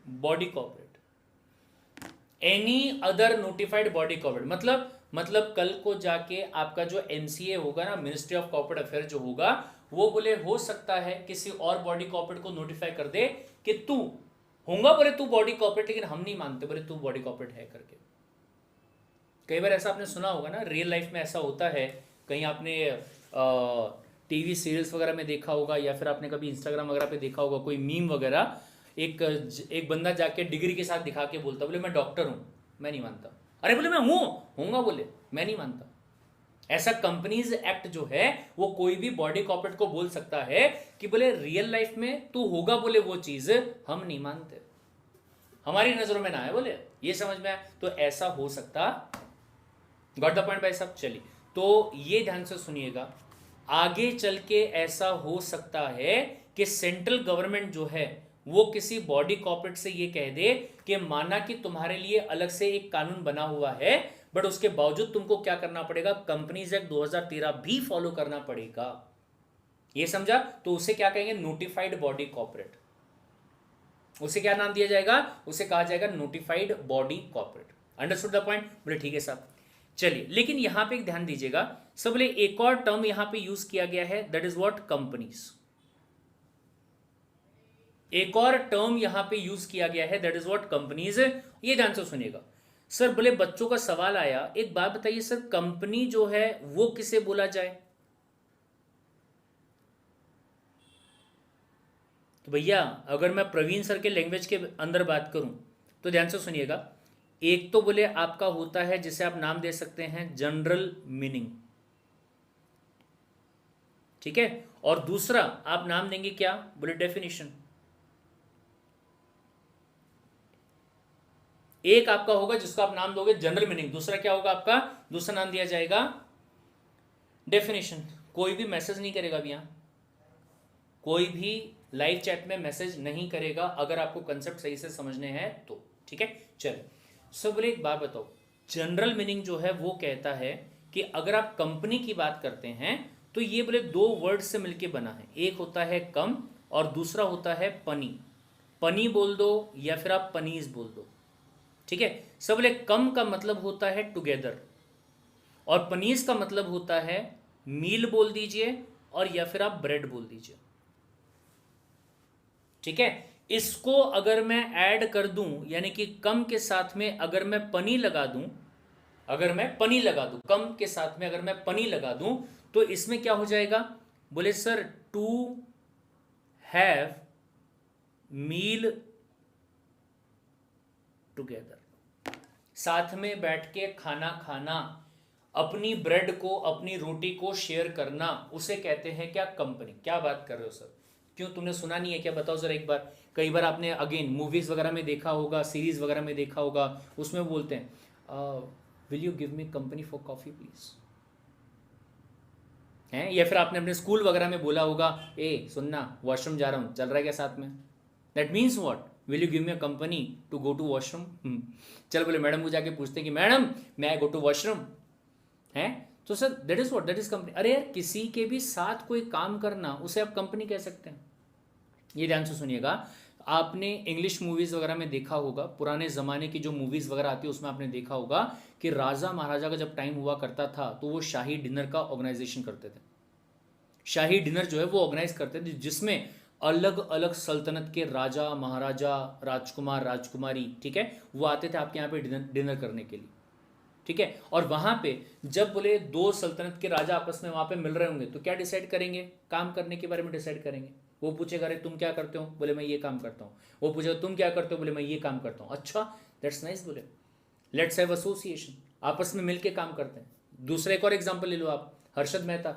body corporate, any other notified body corporate मतलब कल को जाके आपका जो एमसीए होगा ना, मिनिस्ट्री ऑफ कॉर्पोरेट अफेयर जो होगा, वो बोले हो सकता है किसी और बॉडी कॉर्पोरेट को नोटिफाई कर दे कि तू होगा, बोले तू बॉडी कॉर्पोरेट, लेकिन हम नहीं मानते, बोले तू बॉडी कॉर्पोरेट है करके। कई बार ऐसा आपने सुना होगा ना, रियल लाइफ में ऐसा होता है। कहीं आपने टीवी सीरियल्स वगैरह में देखा होगा, या फिर आपने कभी इंस्टाग्राम वगैरह पे देखा होगा कोई मीम वगैरह, एक बंदा जाके डिग्री के साथ दिखा के बोलता, बोले मैं डॉक्टर हूं, मैं नहीं मानता। अरे बोले मैं हूंगा, बोले मैं नहीं मानता। ऐसा कंपनीज एक्ट जो है वो कोई भी बॉडी कॉर्पोरेट को बोल सकता है कि बोले रियल लाइफ में तू होगा, बोले वो चीज हम नहीं मानते, हमारी नजरों में ना है। बोले ये समझ में आया? तो ऐसा हो सकता। गॉट द पॉइंट भाई साहब? चलिए, तो ये ध्यान से सुनिएगा, आगे चल के ऐसा हो सकता है कि सेंट्रल गवर्नमेंट जो है वो किसी बॉडी कॉर्पोरेट से ये कह दे कि माना कि तुम्हारे लिए अलग से एक कानून बना हुआ है, बट उसके बावजूद तुमको क्या करना पड़ेगा? कंपनीज एक्ट 2013 भी फॉलो करना पड़ेगा। ये समझा? तो उसे क्या कहेंगे? Notified body corporate. उसे क्या नाम दिया जाएगा? उसे कहा जाएगा notified body corporate. Understood the point? बोले ठीक है साहब। चलिए, लेकिन यहां पे एक ध्यान दीजिएगा सब, बोले एक और टर्म यहां पे यूज किया गया है, दैट इज व्हाट? कंपनीज। एक और टर्म यहां पे यूज किया गया है, दैट इज व्हाट? कंपनीज। ये ध्यान से सुनिएगा सर, बोले बच्चों का सवाल आया, एक बात बताइए सर, कंपनी जो है वो किसे बोला जाए? तो भैया अगर मैं प्रवीण सर के लैंग्वेज के अंदर बात करूं तो ध्यान से सुनिएगा, एक तो बोले आपका होता है जिसे आप नाम दे सकते हैं जनरल मीनिंग, ठीक है, और दूसरा आप नाम देंगे क्या? बोले डेफिनेशन। एक आपका होगा जिसको आप नाम दोगे जनरल मीनिंग, दूसरा क्या होगा आपका? दूसरा नाम दिया जाएगा डेफिनेशन। कोई भी मैसेज नहीं करेगा अभी, यहां कोई भी लाइव चैट में मैसेज नहीं करेगा अगर आपको कंसेप्ट सही से समझने हैं तो, ठीक है। चलो सो बोले एक बात बताओ, जनरल मीनिंग जो है वो कहता है कि अगर आप कंपनी की बात करते हैं तो ये बोले दो वर्ड से मिलके बना है, एक होता है कम और दूसरा होता है पनी। पनी बोल दो या फिर आप पनीज बोल दो, ठीक है। सब बोले कम का मतलब होता है टुगेदर और पनीस का मतलब होता है मील बोल दीजिए और या फिर आप ब्रेड बोल दीजिए, ठीक है। इसको अगर मैं ऐड कर दूं यानी कि कम के साथ में अगर मैं पनी लगा दूं, अगर मैं पनी लगा दूं, कम के साथ में अगर मैं पनी लगा दूं तो इसमें क्या हो जाएगा? बोले sir to have meal together, साथ में बैठ के खाना खाना, अपनी ब्रेड को अपनी रोटी को शेयर करना, उसे कहते हैं क्या? कंपनी। क्या बात कर रहे हो सर, क्यों तुमने सुना नहीं है क्या? बताओ जरा एक बार। कई बार आपने अगेन मूवीज वगैरह में देखा होगा, सीरीज वगैरह में देखा होगा, उसमें बोलते हैं will you give me company for coffee please. हैं, या फिर आपने अपने स्कूल वगैरह में बोला होगा, ए सुनना वॉशरूम जा रहा हूँ, चल रहा है क्या साथ में? That means what, will you give me a company to go to washroom? चल बोले मैडम को जाके पूछते कि मैडम मैं आई गो टू वॉशरूम, हैं? तो sir that is what, that is company. अरे यार किसी के भी साथ कोई काम करना उसे आप कंपनी कह सकते हैं। ये ध्यान से सुनिएगा, आपने इंग्लिश मूवीज वगैरह में देखा होगा, पुराने ज़माने की जो मूवीज वगैरह आती है उसमें आपने देखा होगा कि राजा महाराजा का जब टाइम हुआ करता था तो वो शाही डिनर का ऑर्गेनाइजेशन करते थे। शाही डिनर जो है वो ऑर्गेनाइज करते थे, जिसमें अलग अलग सल्तनत के राजा महाराजा, राजकुमार राजकुमारी, ठीक है, वो आते थे आपके यहाँ पे डिनर करने के लिए, ठीक है। और वहां पे जब बोले दो सल्तनत के राजा आपस में वहां पे मिल रहे होंगे तो क्या डिसाइड करेंगे? काम करने के बारे में डिसाइड करेंगे। वो पूछेगा अरे तुम क्या करते हो? बोले मैं ये काम करता हूँ। वो पूछेगा तुम क्या करते हो? बोले मैं ये काम करता हूँ। अच्छा दैट्स नाइस, बोले लेट्स हैव एसोसिएशन, आपस में मिलके काम करते हैं। दूसरा एक और एग्जांपल ले लो आप, हर्षद मेहता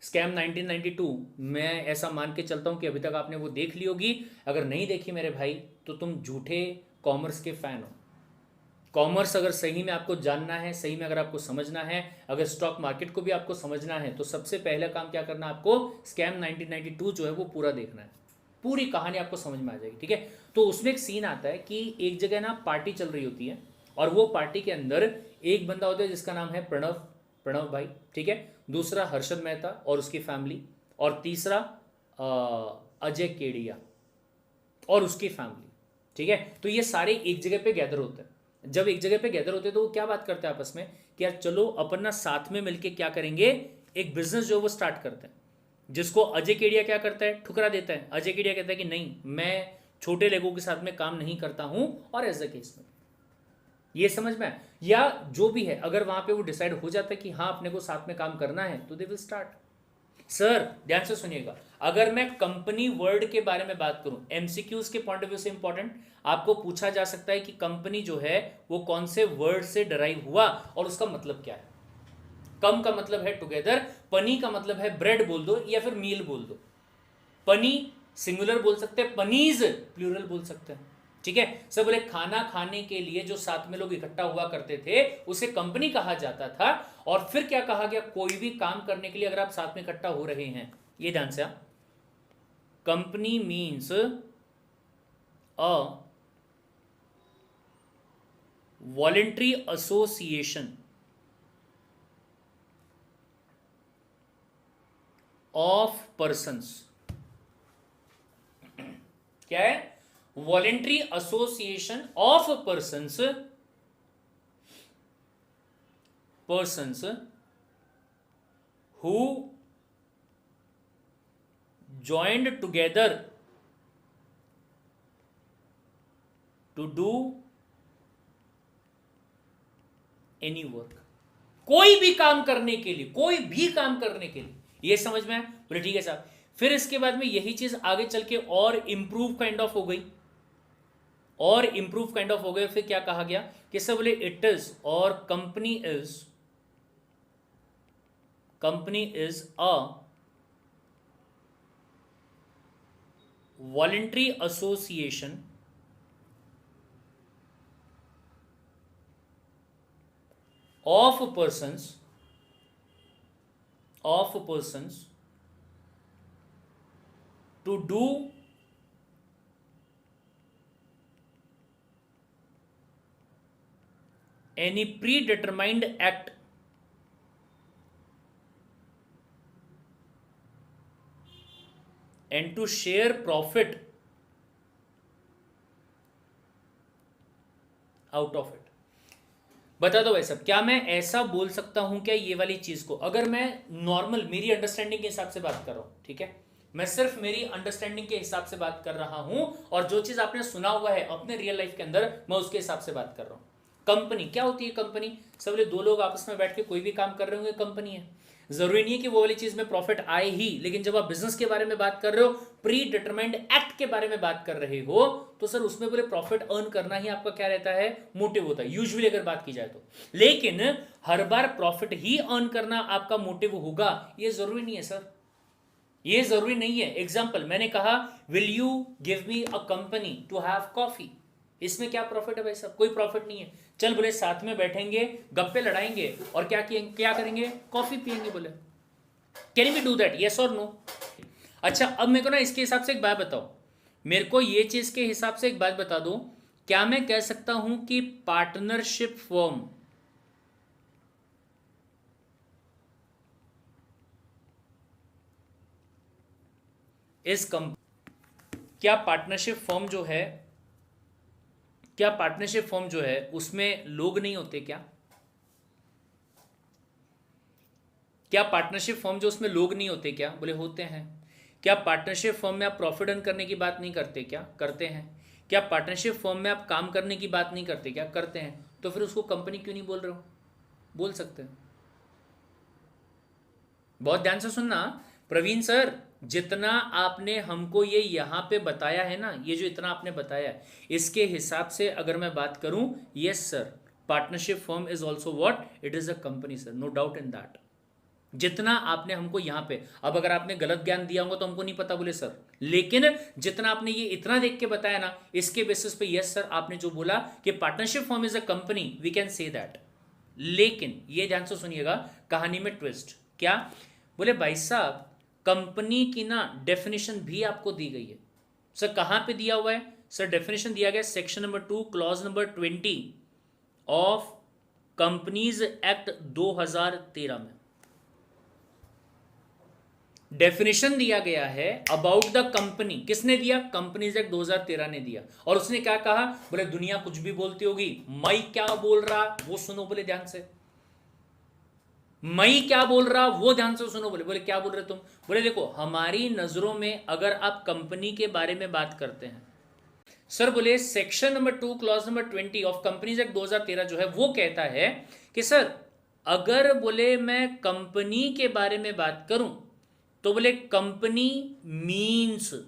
स्कैम 1992। मैं ऐसा मान के चलता हूं कि अभी तक आपने वो देख ली होगी, अगर नहीं देखी मेरे भाई तो तुम झूठे कॉमर्स के फैन हो। कॉमर्स अगर सही में आपको जानना है, सही में अगर आपको समझना है, अगर स्टॉक मार्केट को भी आपको समझना है, तो सबसे पहला काम क्या करना है आपको? स्कैम 1992 जो है वो पूरा देखना है, पूरी कहानी आपको समझ में आ जाएगी, ठीक है। तो उसमें एक सीन आता है कि एक जगह ना पार्टी चल रही होती है, और वो पार्टी के अंदर एक बंदा होता है जिसका नाम है प्रणव, प्रणव भाई, ठीक है। दूसरा हर्षद मेहता और उसकी फैमिली, और तीसरा अजय केडिया और उसकी फैमिली, ठीक है। तो ये सारे एक जगह पे गैदर होते हैं। जब एक जगह पे गैदर होते हैं तो वो क्या बात करते हैं आपस में कि यार चलो अपन ना साथ में मिलके क्या करेंगे, एक बिजनेस जो वो स्टार्ट करते हैं, जिसको अजय केडिया क्या करता है? ठुकरा देता है। अजय केडिया कहता है कि नहीं, मैं छोटे लोगों के साथ में काम नहीं करता हूं, और एज द केस में ये समझ में, या जो भी है, अगर वहां पे वो डिसाइड हो जाता है कि हाँ अपने को साथ में काम करना है तो दे विल स्टार्ट। सर ध्यान से सुनिएगा, अगर मैं कंपनी वर्ड के बारे में बात करूं, एमसीक्यूज के पॉइंट ऑफ व्यू से इंपॉर्टेंट, आपको पूछा जा सकता है कि कंपनी जो है वो कौन से वर्ड से डराइव हुआ और उसका मतलब क्या है। कम का मतलब है टुगेदर, पनी का मतलब है ब्रेड बोल दो या फिर मील बोल दो। पनी सिंगुलर बोल सकते हैं, पनीज प्लूरल बोल सकते हैं, ठीक है। सब बोले खाना खाने के लिए जो साथ में लोग इकट्ठा हुआ करते थे उसे कंपनी कहा जाता था। और फिर क्या कहा गया? कोई भी काम करने के लिए अगर आप साथ में इकट्ठा हो रहे हैं, ये ध्यान से, company means a voluntary association of persons. क्या है? Voluntary association of persons, persons who joined together to do any work। कोई भी काम करने के लिए, कोई भी काम करने के लिए, ये समझ में आया? बोले ठीक है साहब। फिर इसके बाद में यही चीज आगे चल के और इंप्रूव काइंड ऑफ हो गई, और इंप्रूव काइंड ऑफ हो गए। फिर क्या कहा गया कि सब बोले इट इज, और company is a voluntary association of persons to do any predetermined act and to share profit out of it। बता दो भाई साहब, क्या मैं ऐसा बोल सकता हूं क्या ये वाली चीज को, अगर मैं नॉर्मल मेरी अंडरस्टैंडिंग के हिसाब से बात कर रहा हूं, ठीक है, मैं सिर्फ मेरी अंडरस्टैंडिंग के हिसाब से बात कर रहा हूं, और जो चीज आपने सुना हुआ है अपने रियल लाइफ के अंदर मैं उसके हिसाब से बात कर रहा हूं। कंपनी क्या होती है? कंपनी सब दो लोग आपस में बैठ के कोई भी काम कर रहे होंगे, कंपनी है। जरूरी नहीं है कि वो वाली चीज में प्रॉफिट आए ही, लेकिन जब आप बिजनेस के बारे में बात कर रहे हो, प्री डिटरमाइंड एक्ट के बारे में बात कर रहे हो, तो सर उसमें बोले प्रॉफिट अर्न करना ही आपका क्या रहता है? मोटिव होता है, यूजुअली अगर बात की जाए तो। लेकिन हर बार प्रॉफिट ही अर्न करना आपका मोटिव होगा ये जरूरी नहीं है सर, ये जरूरी नहीं है। एग्जाम्पल मैंने कहा, will you give me a company to have coffee, इसमें क्या प्रॉफिट है भाई साहब? कोई प्रॉफिट नहीं है। चल बोले साथ में बैठेंगे, गप्पे लड़ाएंगे, और क्या करेंगे? कॉफी पिएंगे। बोले can we do that, yes और नो? अच्छा, अब मेरे को ना इसके हिसाब से एक बात बताओ, मेरे को ये चीज के हिसाब से एक बात बता दो, क्या मैं कह सकता हूं कि पार्टनरशिप फर्म इस क्या पार्टनरशिप फर्म जो है, क्या पार्टनरशिप फर्म जो है उसमें लोग नहीं होते क्या? क्या पार्टनरशिप फर्म जो उसमें लोग नहीं होते क्या? बोले होते हैं। क्या पार्टनरशिप फर्म में आप प्रॉफिट अर्न करने की बात नहीं करते क्या? करते हैं। क्या पार्टनरशिप फर्म में आप काम करने की बात नहीं करते क्या? करते हैं। तो फिर उसको कंपनी क्यों नहीं बोल रहे हो? बोल सकते हैं। बहुत ध्यान से सुनना प्रवीण सर, जितना आपने हमको ये यहां पे बताया है ना, ये जो इतना आपने बताया है, इसके हिसाब से अगर मैं बात करूं, yes sir, partnership firm is also what, it is a company sir, no doubt in that. जितना आपने हमको यहां पे, अब अगर आपने गलत ज्ञान दिया होगा तो हमको नहीं पता बोले सर, लेकिन जितना आपने ये इतना देख के बताया ना, इसके बेसिस पे यस सर, आपने जो बोला कि partnership firm is a company, we can say that. लेकिन ये ध्यान से सुनिएगा, कहानी में ट्विस्ट क्या? बोले भाई साहब, कंपनी की ना डेफिनेशन भी आपको दी गई है। सर कहां पे दिया हुआ है? सर डेफिनेशन दिया गया section number 2 clause number 20 of companies act 2013 में डेफिनेशन दिया गया है अबाउट द कंपनी। किसने दिया? कंपनीज एक्ट 2013 ने दिया। और उसने क्या कहा? बोले दुनिया कुछ भी बोलती होगी, मैं क्या बोल रहा वो सुनो। बोले ध्यान से, मैं क्या बोल रहा वो ध्यान से सुनो। बोले क्या बोल रहे तुम? बोले देखो, हमारी नजरों में अगर आप कंपनी के बारे में बात करते हैं सर, बोले section number 2 clause number 20 of companies act 2013 जो है वो कहता है कि सर अगर बोले मैं कंपनी के बारे में बात करूं तो बोले कंपनी मीन्स अ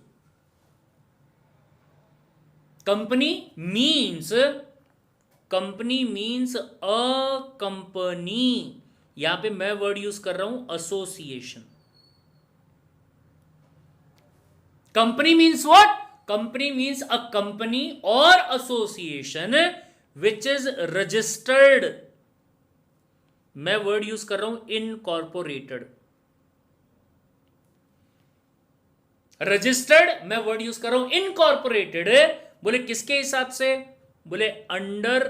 कंपनी। यहां पे मैं वर्ड यूज कर रहा हूं association. Company means what? Company means a company और एसोसिएशन विच इज रजिस्टर्ड। मैं वर्ड यूज कर रहा हूं इनकॉर्पोरेटेड। रजिस्टर्ड मैं वर्ड यूज कर रहा हूं इनकॉर्पोरेटेड। बोले किसके हिसाब से? बोले अंडर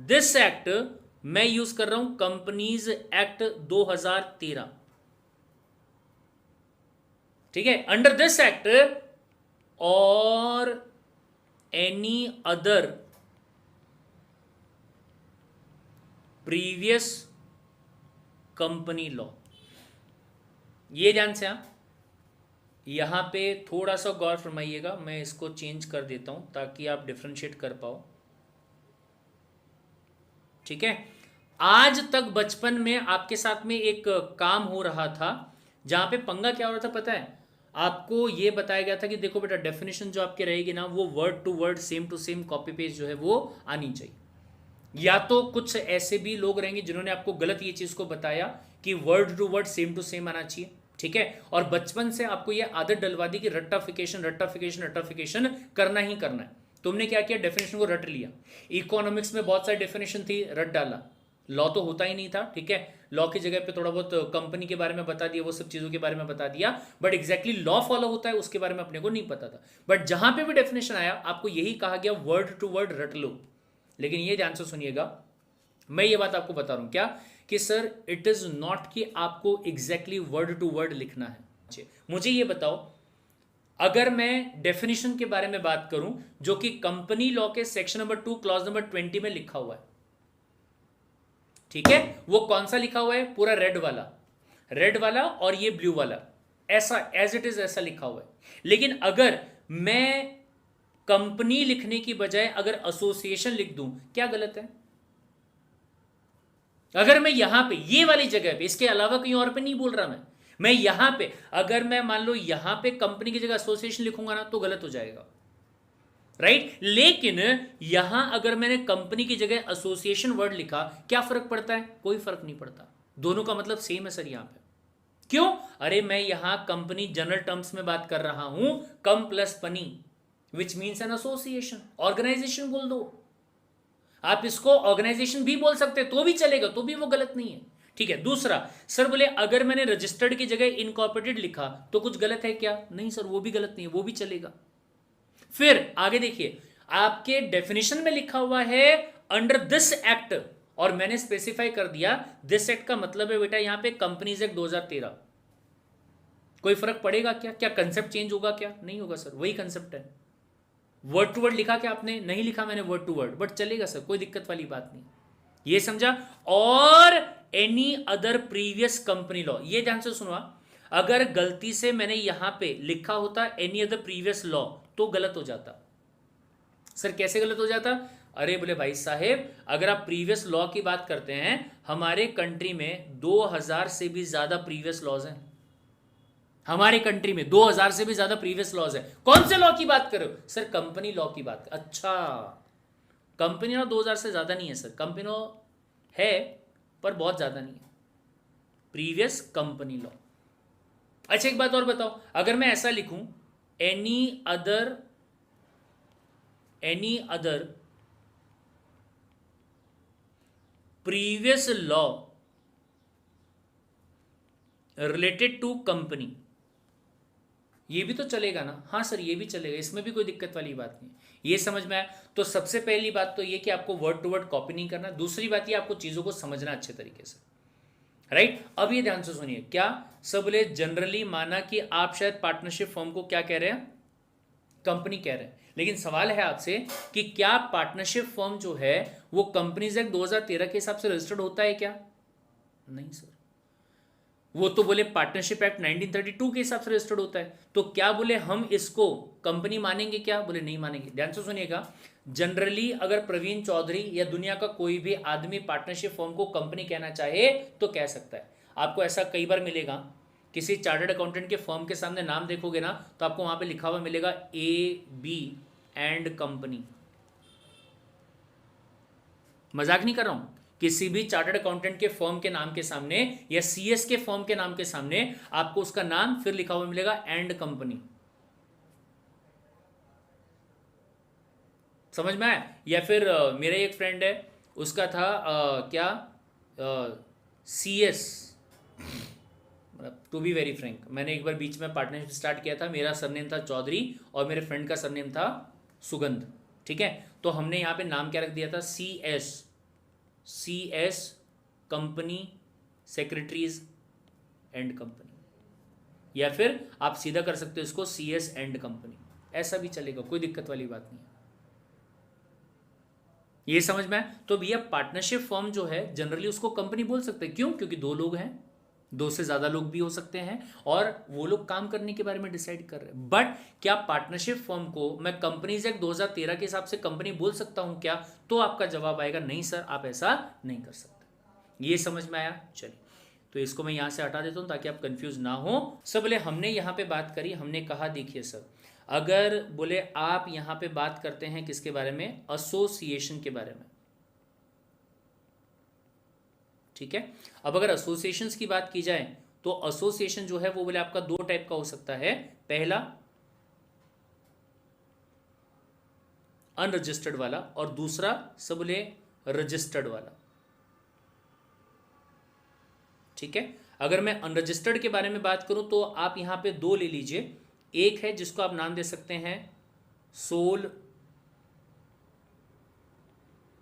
दिस एक्ट मैं यूज कर रहा हूं कंपनीज एक्ट 2013। ठीक है, अंडर दिस एक्ट और any other previous company law. ये ध्यान से, आप यहां पे थोड़ा सा गौर फरमाइएगा, मैं इसको चेंज कर देता हूं ताकि आप डिफरेंशिएट कर पाओ। ठीक है, आज तक बचपन में आपके साथ में एक काम हो रहा था जहां पे पंगा क्या हो रहा था पता है? आपको ये बताया गया था कि देखो बेटा, डेफिनेशन जो आपके रहेगी ना वो word to word same to same copy paste जो है वो आनी चाहिए। या तो कुछ ऐसे भी लोग रहेंगे जिन्होंने आपको गलत ये चीज को बताया कि word to word same to same आना चाहिए। ठीक है, और बचपन से आपको ये आदत डलवा दी कि रट्टाफिकेशन रट्टाफिकेशन रट्टाफिकेशन करना ही करना है। तुमने क्या किया? डेफिनेशन को रट लिया। इकोनॉमिक्स में बहुत सारी डेफिनेशन थी, रट डाला। लॉ तो होता ही नहीं था। ठीक है, लॉ की जगह पे थोड़ा बहुत कंपनी के बारे में बता दिया, वो सब चीजों के बारे में बता दिया, बट एग्जैक्टली लॉ फॉलो होता है उसके बारे में अपने को नहीं पता था। बट जहां पे भी डेफिनेशन आया आपको यही कहा गया वर्ड टू वर्ड रट लो। लेकिन ये ध्यान से सुनिएगा, मैं ये बात आपको बता रहा हूं क्या कि सर इट इज नॉट कि आपको एग्जैक्टली वर्ड टू वर्ड लिखना है। मुझे ये बताओ, अगर मैं डेफिनेशन के बारे में बात करूं जो कि कंपनी लॉ के सेक्शन नंबर 2 क्लॉज नंबर 20 में लिखा हुआ है, ठीक है, वो कौन सा लिखा हुआ है? पूरा रेड वाला और ये ब्लू वाला, ऐसा एज इट इज ऐसा लिखा हुआ है। लेकिन अगर मैं कंपनी लिखने की बजाय अगर एसोसिएशन लिख दूं, क्या गलत है? अगर मैं यहां पे ये वाली जगह पे, इसके अलावा कहीं और पे नहीं बोल रहा मैं यहां पे अगर मैं मान लो यहां पे कंपनी की जगह एसोसिएशन लिखूंगा ना तो गलत हो जाएगा, राइट? लेकिन यहां अगर मैंने कंपनी की जगह एसोसिएशन वर्ड लिखा, क्या फर्क पड़ता है? कोई फर्क नहीं पड़ता, दोनों का मतलब सेम है सर यहां पे। क्यों? अरे मैं यहां कंपनी जनरल टर्म्स में बात कर रहा हूं, com plus pany which means an association, organisation बोल दो। आप इसको ऑर्गेनाइजेशन भी बोल सकते तो भी चलेगा, तो भी वो गलत नहीं है। ठीक है। दूसरा सर बोले अगर मैंने रजिस्टर्ड की जगह इनकॉर्पोरेटेड लिखा तो कुछ गलत है क्या? नहीं सर, वो भी गलत नहीं है, वो भी चलेगा। फिर आगे देखिए, आपके डेफिनेशन में लिखा हुआ है अंडर दिस एक्ट, और मैंने स्पेसिफाई कर दिया दिस एक्ट का मतलब है बेटा यहां पे कंपनीज एक्ट 2013। कोई फर्क पड़ेगा क्या? क्या कंसेप्ट चेंज होगा क्या? नहीं होगा सर, वही कंसेप्ट है। वर्ड टू वर्ड लिखा क्या आपने? नहीं लिखा मैंने वर्ड टू वर्ड, बट चलेगा सर, कोई दिक्कत वाली बात नहीं। ये समझा? और any other previous company law, ये ध्यान से सुनवा, अगर गलती से मैंने यहां पे लिखा होता एनी अदर प्रीवियस लॉ तो गलत हो जाता। सर कैसे गलत हो जाता? अरे बोले भाई साहेब, अगर आप प्रीवियस लॉ की बात करते हैं, हमारे कंट्री में 2000 से भी ज्यादा प्रीवियस लॉज हैं। हमारे कंट्री में 2000 से भी ज्यादा प्रीवियस लॉज है। कौन से लॉ की बात करो? सर कंपनी लॉ की बात। अच्छा, कंपनी लॉ 2000 से ज्यादा नहीं है सर, कंपनी लॉ है पर बहुत ज्यादा नहीं है, प्रीवियस कंपनी लॉ। अच्छा एक बात और बताओ, अगर मैं ऐसा लिखूं any other previous law related to company, ये भी तो चलेगा ना? हाँ सर ये भी चलेगा, इसमें भी कोई दिक्कत वाली बात नहीं। ये समझ में आया? तो सबसे पहली बात तो ये कि आपको वर्ड टू वर्ड कॉपी नहीं करना। दूसरी बात ये आपको चीजों को समझना अच्छे तरीके से, राइट? अब ये ध्यान से सुनिए, क्या सब बोले जनरली माना कि आप शायद पार्टनरशिप फॉर्म को क्या कह रहे हैं? कंपनी कह रहे हैं। लेकिन सवाल है आपसे कि क्या पार्टनरशिप फॉर्म जो है वो कंपनीज एक्ट 2013 के हिसाब से रजिस्टर्ड होता है क्या? नहीं सर, वो तो बोले पार्टनरशिप एक्ट 1932 के हिसाब से रजिस्टर्ड होता है। तो क्या बोले हम इसको कंपनी मानेंगे क्या? बोले नहीं मानेंगे। ध्यान से सुनिएगा, जनरली अगर प्रवीण चौधरी या दुनिया का कोई भी आदमी पार्टनरशिप फॉर्म को कंपनी कहना चाहे तो कह सकता है। आपको ऐसा कई बार मिलेगा, किसी चार्टर्ड अकाउंटेंट के फर्म के सामने नाम देखोगे ना तो आपको वहां पे लिखा हुआ मिलेगा AB एंड कंपनी। मजाक नहीं कर रहा हूं। किसी भी चार्टर्ड अकाउंटेंट के फर्म के नाम के सामने या CS के फर्म के नाम के सामने आपको उसका नाम फिर लिखा हुआ मिलेगा एंड कंपनी। समझ में आया? या फिर मेरा एक फ्रेंड है, उसका था क्या CS, to be very frank, मैंने एक बार बीच में पार्टनरशिप स्टार्ट किया था, मेरा सरनेम था चौधरी और मेरे फ्रेंड का सरनेम था सुगंध। ठीक है, तो हमने यहाँ पे नाम क्या रख दिया था? CS company secretaries and company, या फिर आप सीधा कर सकते हो इसको CS एंड कंपनी, ऐसा भी चलेगा, कोई दिक्कत वाली बात नहीं है। ये समझ में आया? तो भैया पार्टनरशिप फर्म जो है जनरली उसको कंपनी बोल सकते हैं। क्यों? क्योंकि दो लोग हैं, दो से ज्यादा लोग भी हो सकते हैं और वो लोग काम करने के बारे में डिसाइड कर रहे हैं। बट क्या पार्टनरशिप फर्म को मैं कंपनीज एक्ट 2013 के हिसाब से कंपनी बोल सकता हूं क्या? तो आपका जवाब आएगा नहीं सर, आप ऐसा नहीं कर सकते। ये समझ में आया? चलिए, तो इसको मैं यहां से हटा देता हूं ताकि आप कंफ्यूज ना हो। सब बोले हमने यहां पे बात करी, हमने कहा देखिए सर, अगर बोले आप यहां पे बात करते हैं किसके बारे में? एसोसिएशन के बारे में। ठीक है, अब अगर एसोसिएशंस की बात की जाए तो एसोसिएशन जो है वो बोले आपका दो टाइप का हो सकता है। पहला अनरजिस्टर्ड वाला और दूसरा सब बोले रजिस्टर्ड वाला। ठीक है, अगर मैं अनरजिस्टर्ड के बारे में बात करूं तो आप यहां पे दो ले लीजिए। एक है जिसको आप नाम दे सकते हैं सोल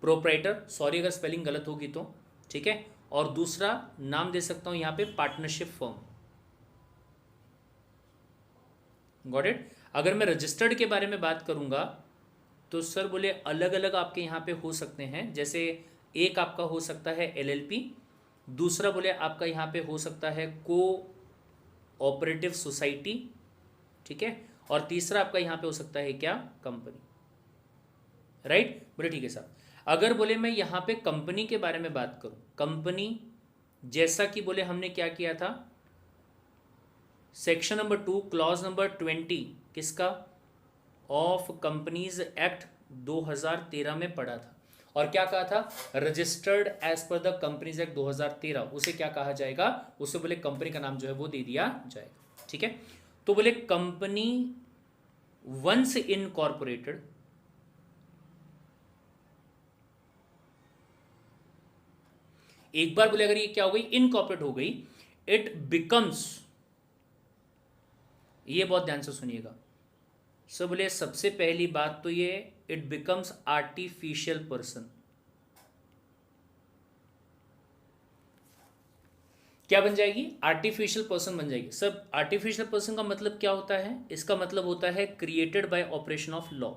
प्रोप्राइटर, सॉरी अगर स्पेलिंग गलत होगी तो, ठीक है, और दूसरा नाम दे सकता हूं यहां पे पार्टनरशिप फर्म। Got it? अगर मैं रजिस्टर्ड के बारे में बात करूंगा तो सर बोले अलग अलग आपके यहां पे हो सकते हैं। जैसे एक आपका हो सकता है LLP, दूसरा बोले आपका यहां पे हो सकता है को ऑपरेटिव सोसाइटी, ठीक है, और तीसरा आपका यहां पे हो सकता है क्या? कंपनी। राइट? बोले ठीक है सर, अगर बोले मैं यहां पे कंपनी के बारे में बात करूं, कंपनी जैसा कि बोले हमने क्या किया था, सेक्शन नंबर 2 क्लॉज नंबर 20 किसका? ऑफ कंपनीज एक्ट 2013 में पढ़ा था, और क्या कहा था? Registered as per the companies act 2013, उसे क्या कहा जाएगा? उसे बोले कंपनी का नाम जो है वो दे दिया जाएगा। ठीक है, तो बोले कंपनी वंस इनकॉर्पोरेटेड एक बार बोले अगर ये क्या हो गई, इनकॉर्पोरेट हो गई, इट बिकम्स, ये बहुत ध्यान से सुनिएगा। सो बोले सबसे पहली बात तो ये, इट बिकम्स आर्टिफिशियल पर्सन। क्या बन जाएगी? आर्टिफिशियल पर्सन बन जाएगी। सब आर्टिफिशियल पर्सन का मतलब क्या होता है? इसका मतलब होता है created by operation of law.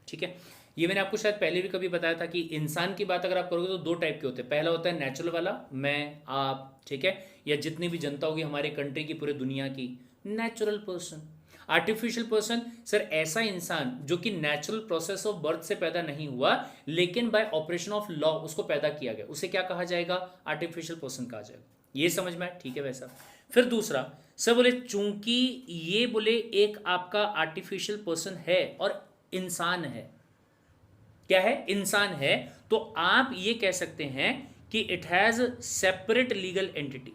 ठीक है, ये मैंने आपको शायद पहले भी कभी बताया था कि इंसान की बात अगर आप करोगे तो दो टाइप के होते हैं। पहला होता है नेचुरल वाला, मैं, आप, ठीक है, या जितनी भी जनता होगी हमारे कंट्री की, पूरे दुनिया की, natural person. Artificial person sir ऐसा इंसान जो कि नेचुरल प्रोसेस ऑफ बर्थ से पैदा नहीं हुआ, लेकिन बाय ऑपरेशन ऑफ लॉ उसको पैदा किया गया, उसे क्या कहा जाएगा? आर्टिफिशियल पर्सन कहा जाएगा। ये समझ में आया? ठीक है वैसा। फिर दूसरा सर बोले चूंकि ये बोले एक आपका आर्टिफिशियल पर्सन है और इंसान है, क्या है? इंसान है, तो आप ये कह सकते हैं कि it has separate legal entity.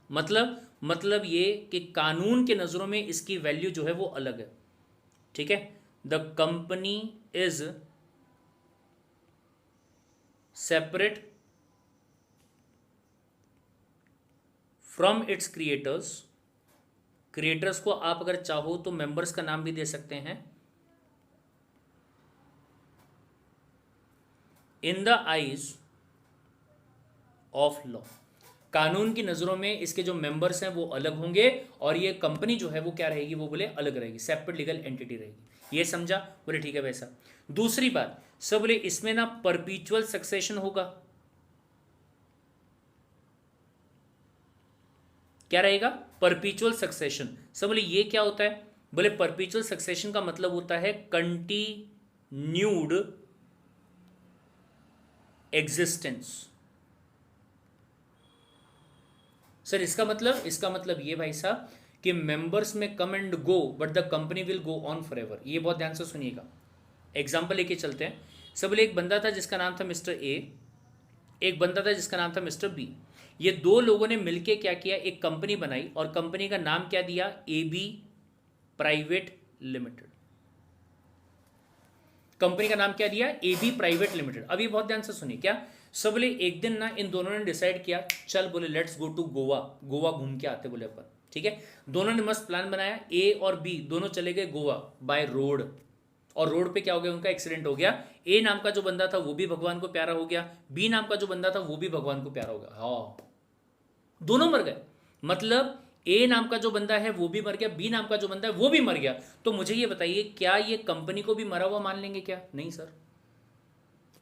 मतलब ये कि कानून के नजरों में इसकी वैल्यू जो है वो अलग है। ठीक है, the company is separate from its creators. Creators को आप अगर चाहो तो मेंबर्स का नाम भी दे सकते हैं। In the eyes of law, कानून की नजरों में इसके जो मेंबर्स हैं वो अलग होंगे, और ये कंपनी जो है वो क्या रहेगी? वो बोले अलग रहेगी, सेपरेट लीगल एंटिटी रहेगी। ये समझा? बोले ठीक है वैसा। दूसरी बात सब बोले इसमें ना परपीचुअल सक्सेशन होगा। क्या रहेगा? परपीचुअल सक्सेशन। सब बोले ये क्या होता है? बोले परपीचुअल सक्सेशन का मतलब होता है कंटिन्यूड एग्जिस्टेंस। सर इसका मतलब ये भाई साहब कि मेंबर्स में come and go but the company will go on for ever. ये बहुत ध्यान से सुनिएगा, एग्जाम्पल लेके चलते हैं। सब बोले एक बंदा था जिसका नाम था मिस्टर ए, एक बंदा था जिसका नाम था मिस्टर बी। ये दो लोगों ने मिलके क्या किया? एक कंपनी बनाई, और कंपनी का नाम क्या दिया? A B private limited. Company का नाम क्या दिया? A B private limited. अभी बहुत ध्यान से सुनिए, क्या सब बोले एक दिन ना इन दोनों ने डिसाइड किया, चल बोले let's go to Goa, Goa घूम के आते बोले अपन। ठीक है, दोनों ने मस्त प्लान बनाया, ए और बी दोनों चले गए गोवा बाय रोड, और रोड पे क्या हो गया? उनका एक्सीडेंट हो गया। ए नाम का जो बंदा था वो भी भगवान को प्यारा हो गया, बी नाम का जो बंदा था वो भी भगवान को प्यारा हो गया। हाँ, दोनों मर गए। मतलब ए नाम का जो बंदा है वो भी मर गया, बी नाम का जो बंदा है वो भी मर गया। तो मुझे ये बताइए, क्या ये कंपनी को भी मरा हुआ मान लेंगे क्या? नहीं sir,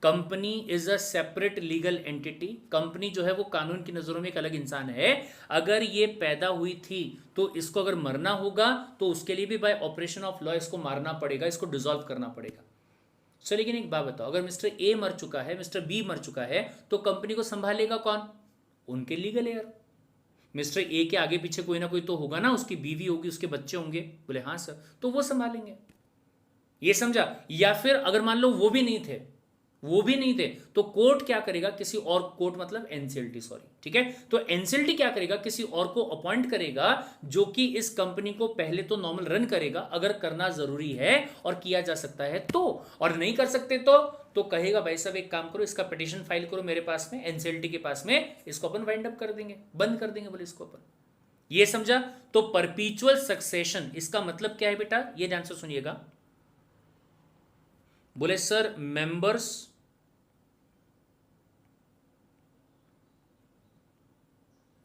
company is a separate legal entity. Company जो है वो कानून की नजरों में एक अलग इंसान है। अगर ये पैदा हुई थी तो इसको अगर मरना होगा तो उसके लिए भी बाय ऑपरेशन ऑफ लॉ इसको मारना पड़ेगा, इसको डिसॉल्व करना पड़ेगा। सो लेकिन एक बात बताओ, अगर मिस्टर ए मर चुका है, मिस्टर बी मर चुका है, तो कंपनी को संभालेगा कौन? उनके लीगल एयर। मिस्टर ए के आगे पीछे कोई ना कोई तो होगा ना, उसकी बीवी होगी, उसके बच्चे होंगे। बोले हाँ सर, तो वो संभालेंगे। ये समझा? या फिर अगर मान लो वो भी नहीं थे, तो कोर्ट क्या करेगा? किसी और, कोर्ट मतलब एनसीएलटी, सॉरी, ठीक है, तो एनसीएलटी क्या करेगा? किसी और को अपॉइंट करेगा जो कि इस कंपनी को पहले तो नॉर्मल रन करेगा, अगर करना जरूरी है और किया जा सकता है तो, और नहीं कर सकते तो कहेगा भाई साहब एक काम करो, इसका पिटीशन फाइल करो मेरे पास में, एनसीएलटी के पास में, इसको अपन वाइंड अप कर देंगे, बंद कर देंगे, बोले इसको अपन। ये समझा? तो परपीचुअल सक्सेशन इसका मतलब क्या है बेटा? ये ध्यान से सुनिएगा। बोले sir members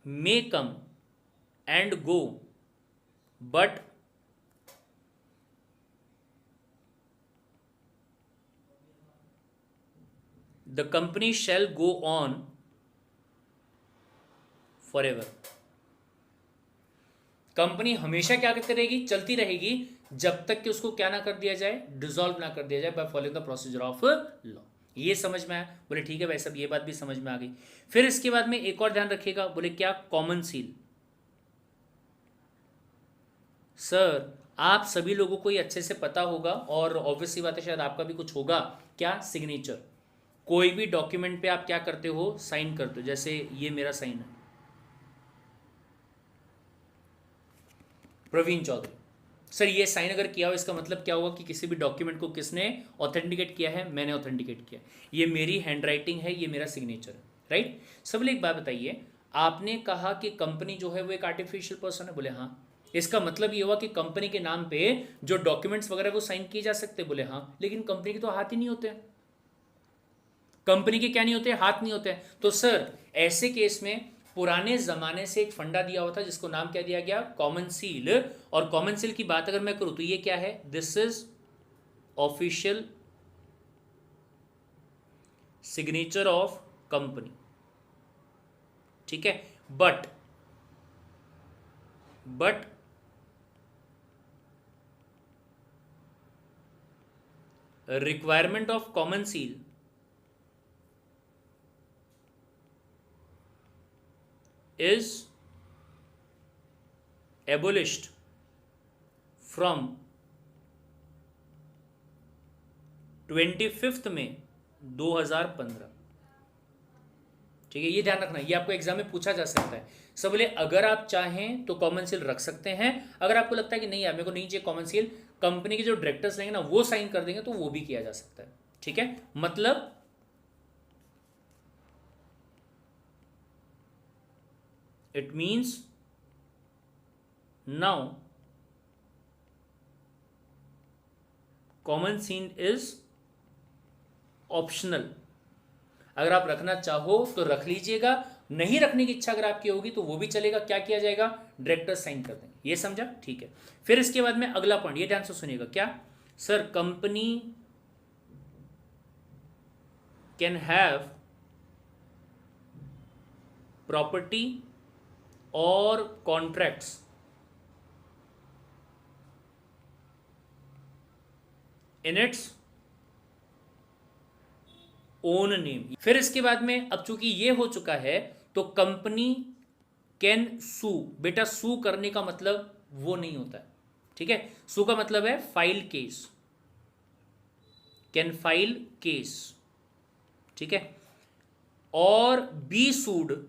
may come and go but the company shall go on forever। Company हमेशा क्या करती रहेगी? चलती रहेगी, जब तक कि उसको क्या ना कर दिया जाए? डिसॉल्व ना कर दिया जाए by following the procedure of law. ये समझ में आया? बोले ठीक है भाई साहब, ये बात भी समझ में आ गई। फिर इसके बाद में एक और ध्यान रखिएगा। बोले क्या? Common seal. सर आप सभी लोगों को ये अच्छे से पता होगा, और ऑब्वियसली बात है शायद आपका भी कुछ होगा, क्या? सिग्नेचर। कोई भी डॉक्यूमेंट पे आप क्या करते हो? साइन करते हो। जैसे ये मेरा साइन है, प्रवीण चौधरी। सर ये साइन अगर किया हो इसका मतलब क्या हुआ कि किसी भी डॉक्यूमेंट को किसने ऑथेंटिकेट किया है? मैंने ऑथेंटिकेट किया। ये मेरी हैंड राइटिंग है, ये मेरा सिग्नेचर है, राइट। सब बोले एक बात बताइए, आपने कहा कि कंपनी जो है वो एक आर्टिफिशियल पर्सन है। बोले हाँ। इसका मतलब ये हुआ कि कंपनी के नाम पे जो डॉक्यूमेंट्स वगैरह वो साइन किए जा सकते? बोले हाँ। लेकिन कंपनी के तो हाथ ही नहीं होते, कंपनी के क्या नहीं होते? हाथ नहीं होते। तो सर ऐसे केस में पुराने जमाने से एक फंडा दिया हुआ था जिसको नाम क्या दिया गया? Common seal. और कॉमन सील की बात अगर मैं करूं तो ये क्या है? This is official signature of company, ठीक है। But requirement of common seal is abolished from 25 में 2015, ठीक है। ये ध्यान रखना, ये आपको एग्जाम में पूछा जा सकता है। सब बोले अगर आप चाहें तो कॉमन सील रख सकते हैं, अगर आपको लगता है कि नहीं यार मेरे को नहीं चाहिए कॉमन सील, कंपनी के जो डायरेक्टर्स रहेंगे ना वो साइन कर देंगे तो वो भी किया जा सकता है, ठीक है। मतलब it means now common seal is optional। अगर आप रखना चाहो तो रख लीजिएगा, नहीं रखने की इच्छा अगर आपकी होगी तो वो भी चलेगा। क्या किया जाएगा? डायरेक्टर साइन कर देंगे। ये समझा? ठीक है। फिर इसके बाद में अगला पॉइंट, ये ध्यान से सुनिएगा। क्या sir? Company can have property और contracts in its own name. फिर इसके बाद में अब चूंकि ये हो चुका है तो कंपनी कैन सू। बेटा सू करने का मतलब वो नहीं होता है, ठीक है। सू का मतलब है file case, can file case, ठीक है। और बी सूड,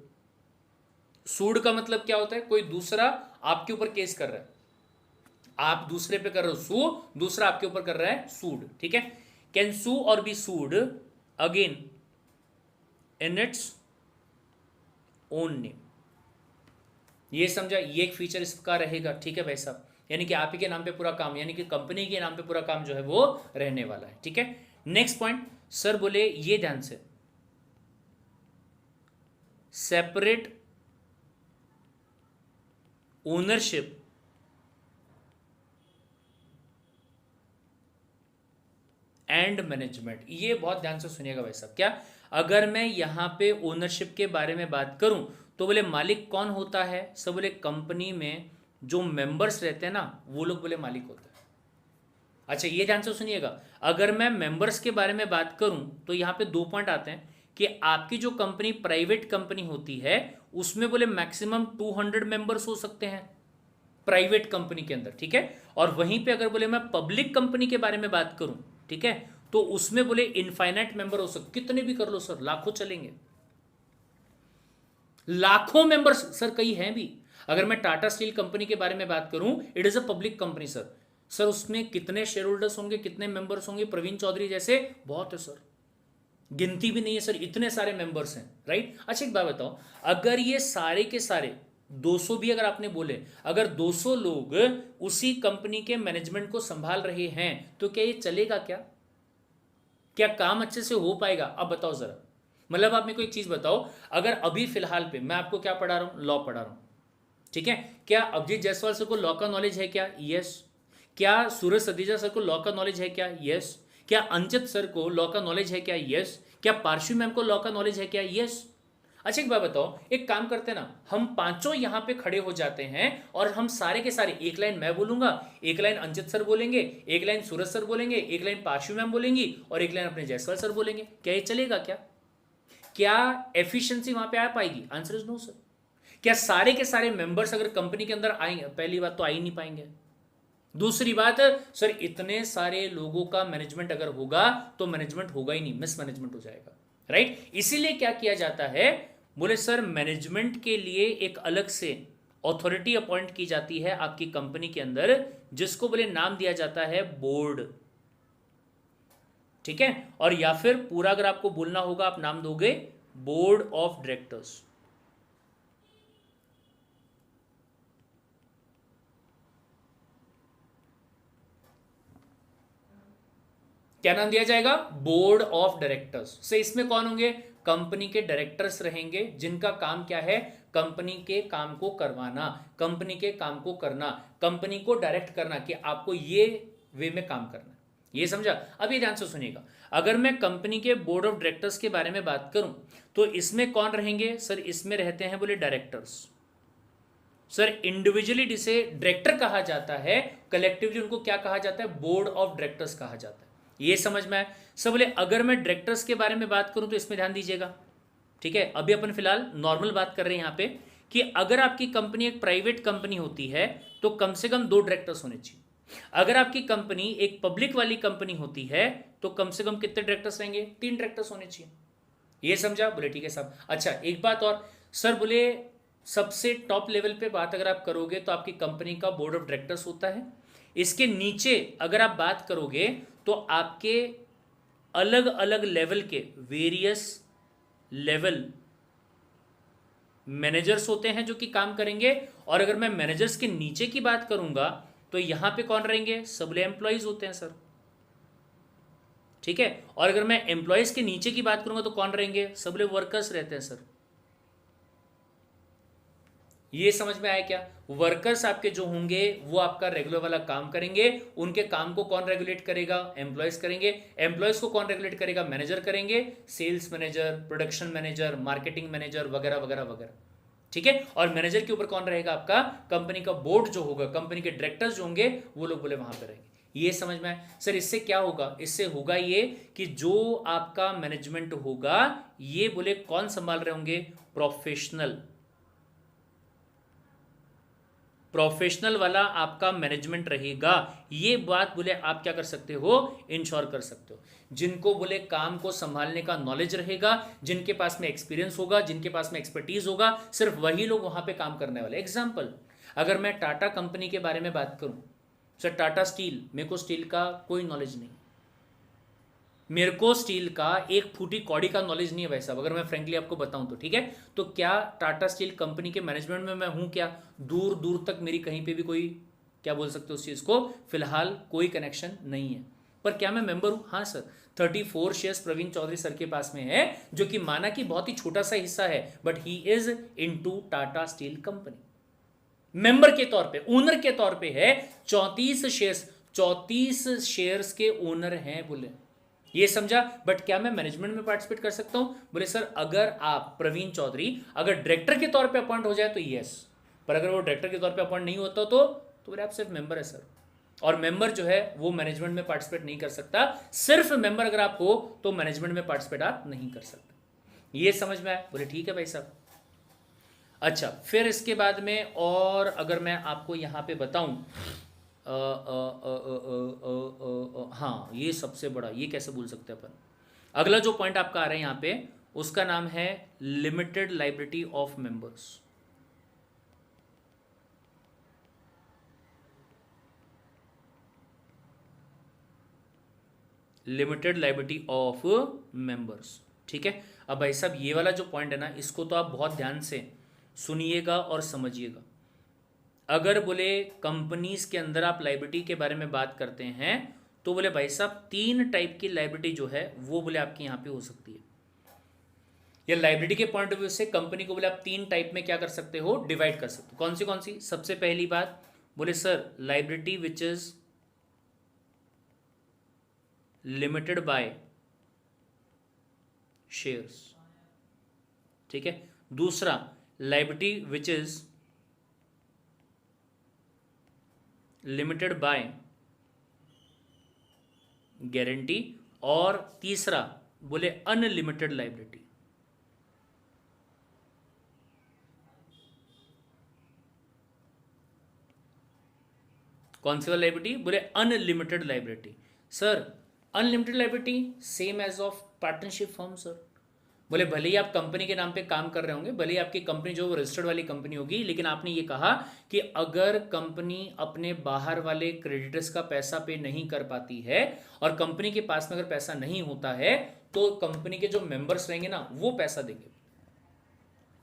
सूड का मतलब क्या होता है? कोई दूसरा आपके ऊपर केस कर रहा है, आप दूसरे पे कर रहे हो सू, दूसरा आपके ऊपर कर रहा है सूड, ठीक है। कैन सू और be sued again in its own name. ये समझा? ये एक फीचर इसका रहेगा, ठीक है भाई साहब। यानी कि आप ही के नाम पे पूरा काम, यानी कि कंपनी के नाम पे पूरा काम जो है वो रहने वाला है, ठीक है। नेक्स्ट पॉइंट सर बोले ये ध्यान से, सेपरेट ओनरशिप एंड मैनेजमेंट। ये बहुत ध्यान से सुनिएगा भाई साहब। क्या अगर मैं यहां पे ओनरशिप के बारे में बात करूं तो बोले मालिक कौन होता है? सब बोले कंपनी में जो मेंबर्स रहते हैं ना वो लोग बोले मालिक होते हैं। अच्छा ये ध्यान से सुनिएगा, अगर मैं मेंबर्स के बारे में बात करूं तो यहां पे दो पॉइंट आते हैं कि आपकी जो कंपनी प्राइवेट कंपनी होती है उसमें बोले मैक्सिमम 200 मेंबर्स हो सकते हैं प्राइवेट कंपनी के अंदर, ठीक है। और वहीं पे अगर बोले मैं पब्लिक कंपनी के बारे में बात करूं, ठीक है, तो उसमें बोले इनफाइनाइट मेंबर हो सकते, कितने भी कर लो सर, लाखों चलेंगे, लाखों मेंबर्स सर कई हैं भी। अगर मैं टाटा स्टील कंपनी के बारे में बात करूं, it is a public company sir. Sir उसमें कितने शेयर होल्डर्स होंगे, कितने मेंबर्स होंगे? प्रवीण चौधरी जैसे बहुत है सर, गिनती भी नहीं है सर, इतने सारे मेंबर्स हैं, राइट। अच्छा एक बात बताओ, अगर ये सारे के सारे 200 भी अगर आपने बोले, अगर 200 लोग उसी कंपनी के मैनेजमेंट को संभाल रहे हैं तो क्या ये चलेगा? क्या काम अच्छे से हो पाएगा? अब बताओ जरा। मतलब आप मेरे को एक चीज बताओ, अगर अभी फिलहाल पे मैं आपको क्या पढ़ा रहा हूं? लॉ पढ़ा रहा हूं, ठीक है। क्या अभिजीत जायसवाल सर को लॉ का नॉलेज है क्या? यस। क्या सूरज सतीजा सर को लॉ का नॉलेज है क्या? यस। क्या अंचित सर को लॉ का नॉलेज है क्या? यस। क्या पार्श्वी मैम को लॉ का नॉलेज है क्या? यस। अच्छा एक बात बताओ, एक काम करते हैं ना, हम पांचों यहां पे खड़े हो जाते हैं और हम सारे के सारे, एक लाइन मैं बोलूंगा, एक लाइन अंचित सर बोलेंगे, एक लाइन सूरज सर बोलेंगे, एक लाइन पार्श्वी मैम बोलेंगी और एक लाइन अपने जायसवाल सर बोलेंगे। क्या ये चलेगा? क्या एफिशिएंसी वहां पे आ पाएगी? Answer is no sir. क्या सारे के सारे मेंबर्स अगर कंपनी के अंदर आएंगे? पहली बात तो आ ही नहीं पाएंगे। दूसरी बात सर, इतने सारे लोगों का मैनेजमेंट अगर होगा तो मैनेजमेंट होगा ही नहीं, मिस मैनेजमेंट हो जाएगा, राइट। इसीलिए क्या किया जाता है? बोले सर मैनेजमेंट के लिए एक अलग से अथॉरिटी अपॉइंट की जाती है आपकी कंपनी के अंदर, जिसको बोले नाम दिया जाता है बोर्ड। ठीक है, और या फिर पूरा अगर आपको बोलना होगा आप नाम दोगे बोर्ड ऑफ डायरेक्टर्स। क्या नाम दिया जाएगा? Board of directors. से इसमें कौन होंगे? कंपनी के डायरेक्टर्स रहेंगे, जिनका काम क्या है? कंपनी के काम को करवाना, कंपनी के काम को करना, कंपनी को डायरेक्ट करना कि आपको ये वे में काम करना। ये समझा? अब ये ध्यान से सुनिएगा, अगर मैं कंपनी के बोर्ड ऑफ डायरेक्टर्स के बारे में बात करूं तो इसमें कौन रहेंगे? सर इसमें रहते हैं बोले डायरेक्टर्स। सर इंडिविजुअली जिसे डायरेक्टर कहा जाता है, कलेक्टिवली उनको क्या कहा जाता है? बोर्ड ऑफ डायरेक्टर्स कहा जाता है। ये समझ में आए? सब बोले अगर मैं डायरेक्टर्स के बारे में बात करूं तो इसमें ध्यान दीजिएगा। ठीक है, अभी अपन फिलहाल नॉर्मल बात कर रहे हैं यहां पे कि अगर आपकी कंपनी एक प्राइवेट कंपनी होती है तो कम से कम 2 डायरेक्टर्स होने चाहिए। अगर आपकी कंपनी एक पब्लिक वाली कंपनी होती है तो कम से कम कितने डायरेक्टर्स रहेंगे? 3 डायरेक्टर्स होने चाहिए। ये समझा? बोले ठीक है साहब। अच्छा एक बात और सर, बोले सबसे टॉप लेवल पे बात अगर आप करोगे तो आपकी कंपनी का बोर्ड ऑफ डायरेक्टर्स होता है। इसके नीचे अगर आप बात करोगे तो आपके अलग अलग लेवल के वेरियस लेवल मैनेजर्स होते हैं जो कि काम करेंगे। और अगर मैं मैनेजर्स के नीचे की बात करूंगा तो यहां पे कौन रहेंगे? सबले एम्प्लॉयज होते हैं सर। ठीक है, और अगर मैं एम्प्लॉयज के नीचे की बात करूंगा तो कौन रहेंगे? सबले वर्कर्स रहते हैं सर। ये समझ में आया क्या? वर्कर्स आपके जो होंगे वो आपका रेगुलर वाला काम करेंगे, उनके काम को कौन रेगुलेट करेगा? एम्प्लॉयज करेंगे। एम्प्लॉयज को कौन रेगुलेट करेगा? मैनेजर करेंगे, sales manager, production manager, marketing manager वगैरह वगैरह वगैरह। ठीक है, और मैनेजर के ऊपर कौन रहेगा? आपका कंपनी का बोर्ड जो होगा, कंपनी के डायरेक्टर्स जो होंगे वो लोग बोले वहां पर रहेंगे। ये समझ में आए? सर इससे क्या होगा? इससे होगा ये कि जो आपका मैनेजमेंट होगा ये बोले कौन संभाल रहे होंगे? प्रोफेशनल। प्रोफेशनल वाला आपका मैनेजमेंट रहेगा। ये बात बोले आप क्या कर सकते हो? इंश्योर कर सकते हो। जिनको बोले काम को संभालने का नॉलेज रहेगा, जिनके पास में एक्सपीरियंस होगा, जिनके पास में एक्सपर्टीज होगा, सिर्फ वही लोग वहां पे काम करने वाले। एग्जाम्पल, अगर मैं टाटा कंपनी के बारे में बात करूं, सर टाटा स्टील, मेरे को स्टील का कोई नॉलेज नहीं, मेरे को स्टील का एक फूटी कौड़ी का नॉलेज नहीं है भाई साहब, अगर मैं फ्रेंकली आपको बताऊं तो। ठीक है, तो क्या टाटा स्टील कंपनी के मैनेजमेंट में मैं हूं क्या? दूर दूर तक मेरी कहीं पे भी कोई, क्या बोल सकते हो उस चीज को, फिलहाल कोई कनेक्शन नहीं है। पर क्या मैं मेंबर हूं? हाँ sir, 34 shares Praveen Chaudhary sir के पास में है, जो कि माना कि बहुत ही छोटा सा हिस्सा है, but he is into Tata steel company. Member के तौर पे, ओनर के तौर पे है। 34 शेयर्स के ओनर हैं बोले। ये समझा? बट क्या मैं मैनेजमेंट में पार्टिसिपेट कर सकता हूं? बोले सर अगर आप प्रवीण चौधरी अगर डायरेक्टर के तौर पे अपॉइंट हो जाए तो यस, पर अगर वो डायरेक्टर के तौर पे अपॉइंट नहीं होता तो बोले आप सिर्फ मेंबर है सर। और मेंबर जो है वो मैनेजमेंट में पार्टिसिपेट नहीं कर सकता। सिर्फ मेंबर अगर आप हो तो मैनेजमेंट में पार्टिसिपेट आप नहीं कर सकते। ये समझ में आया? बोले ठीक है भाई साहब। अच्छा, फिर इसके बाद में और अगर मैं आपको यहां पे बताऊं, हाँ ये सबसे बड़ा, ये कैसे भूल सकते हैं अपन। अगला जो पॉइंट आपका आ रहा है यहाँ पे, उसका नाम है limited liability of members. Limited liability of members. ठीक है, अब भाई साहब ये वाला जो पॉइंट है ना, इसको तो आप बहुत ध्यान से सुनिएगा और समझिएगा। अगर बोले कंपनीज के अंदर आप लाइबिलिटी के बारे में बात करते हैं तो बोले भाई साहब 3 टाइप की लाइबिलिटी जो है वो बोले आपकी यहां पे हो सकती है। या लाइबिलिटी के पॉइंट ऑफ व्यू से कंपनी को बोले आप 3 टाइप में क्या कर सकते हो? डिवाइड कर सकते हो। कौन सी? सबसे पहली बात बोले sir liability which is limited by shares. ठीक है, दूसरा liability which is limited by guarantee, और तीसरा बोले अनलिमिटेड लाइबिलिटी। कौन सी वाली लाइबिलिटी? बोले unlimited liability. Sir unlimited liability same as of partnership firm sir. बोले भले ही आप कंपनी के नाम पे काम कर रहे होंगे, भले ही आपकी कंपनी जो रजिस्टर्ड वाली कंपनी होगी, लेकिन आपने ये कहा कि अगर कंपनी अपने बाहर वाले क्रेडिटर्स का पैसा पे नहीं कर पाती है और कंपनी के पास में अगर पैसा नहीं होता है तो कंपनी के जो मेंबर्स रहेंगे ना वो पैसा देंगे,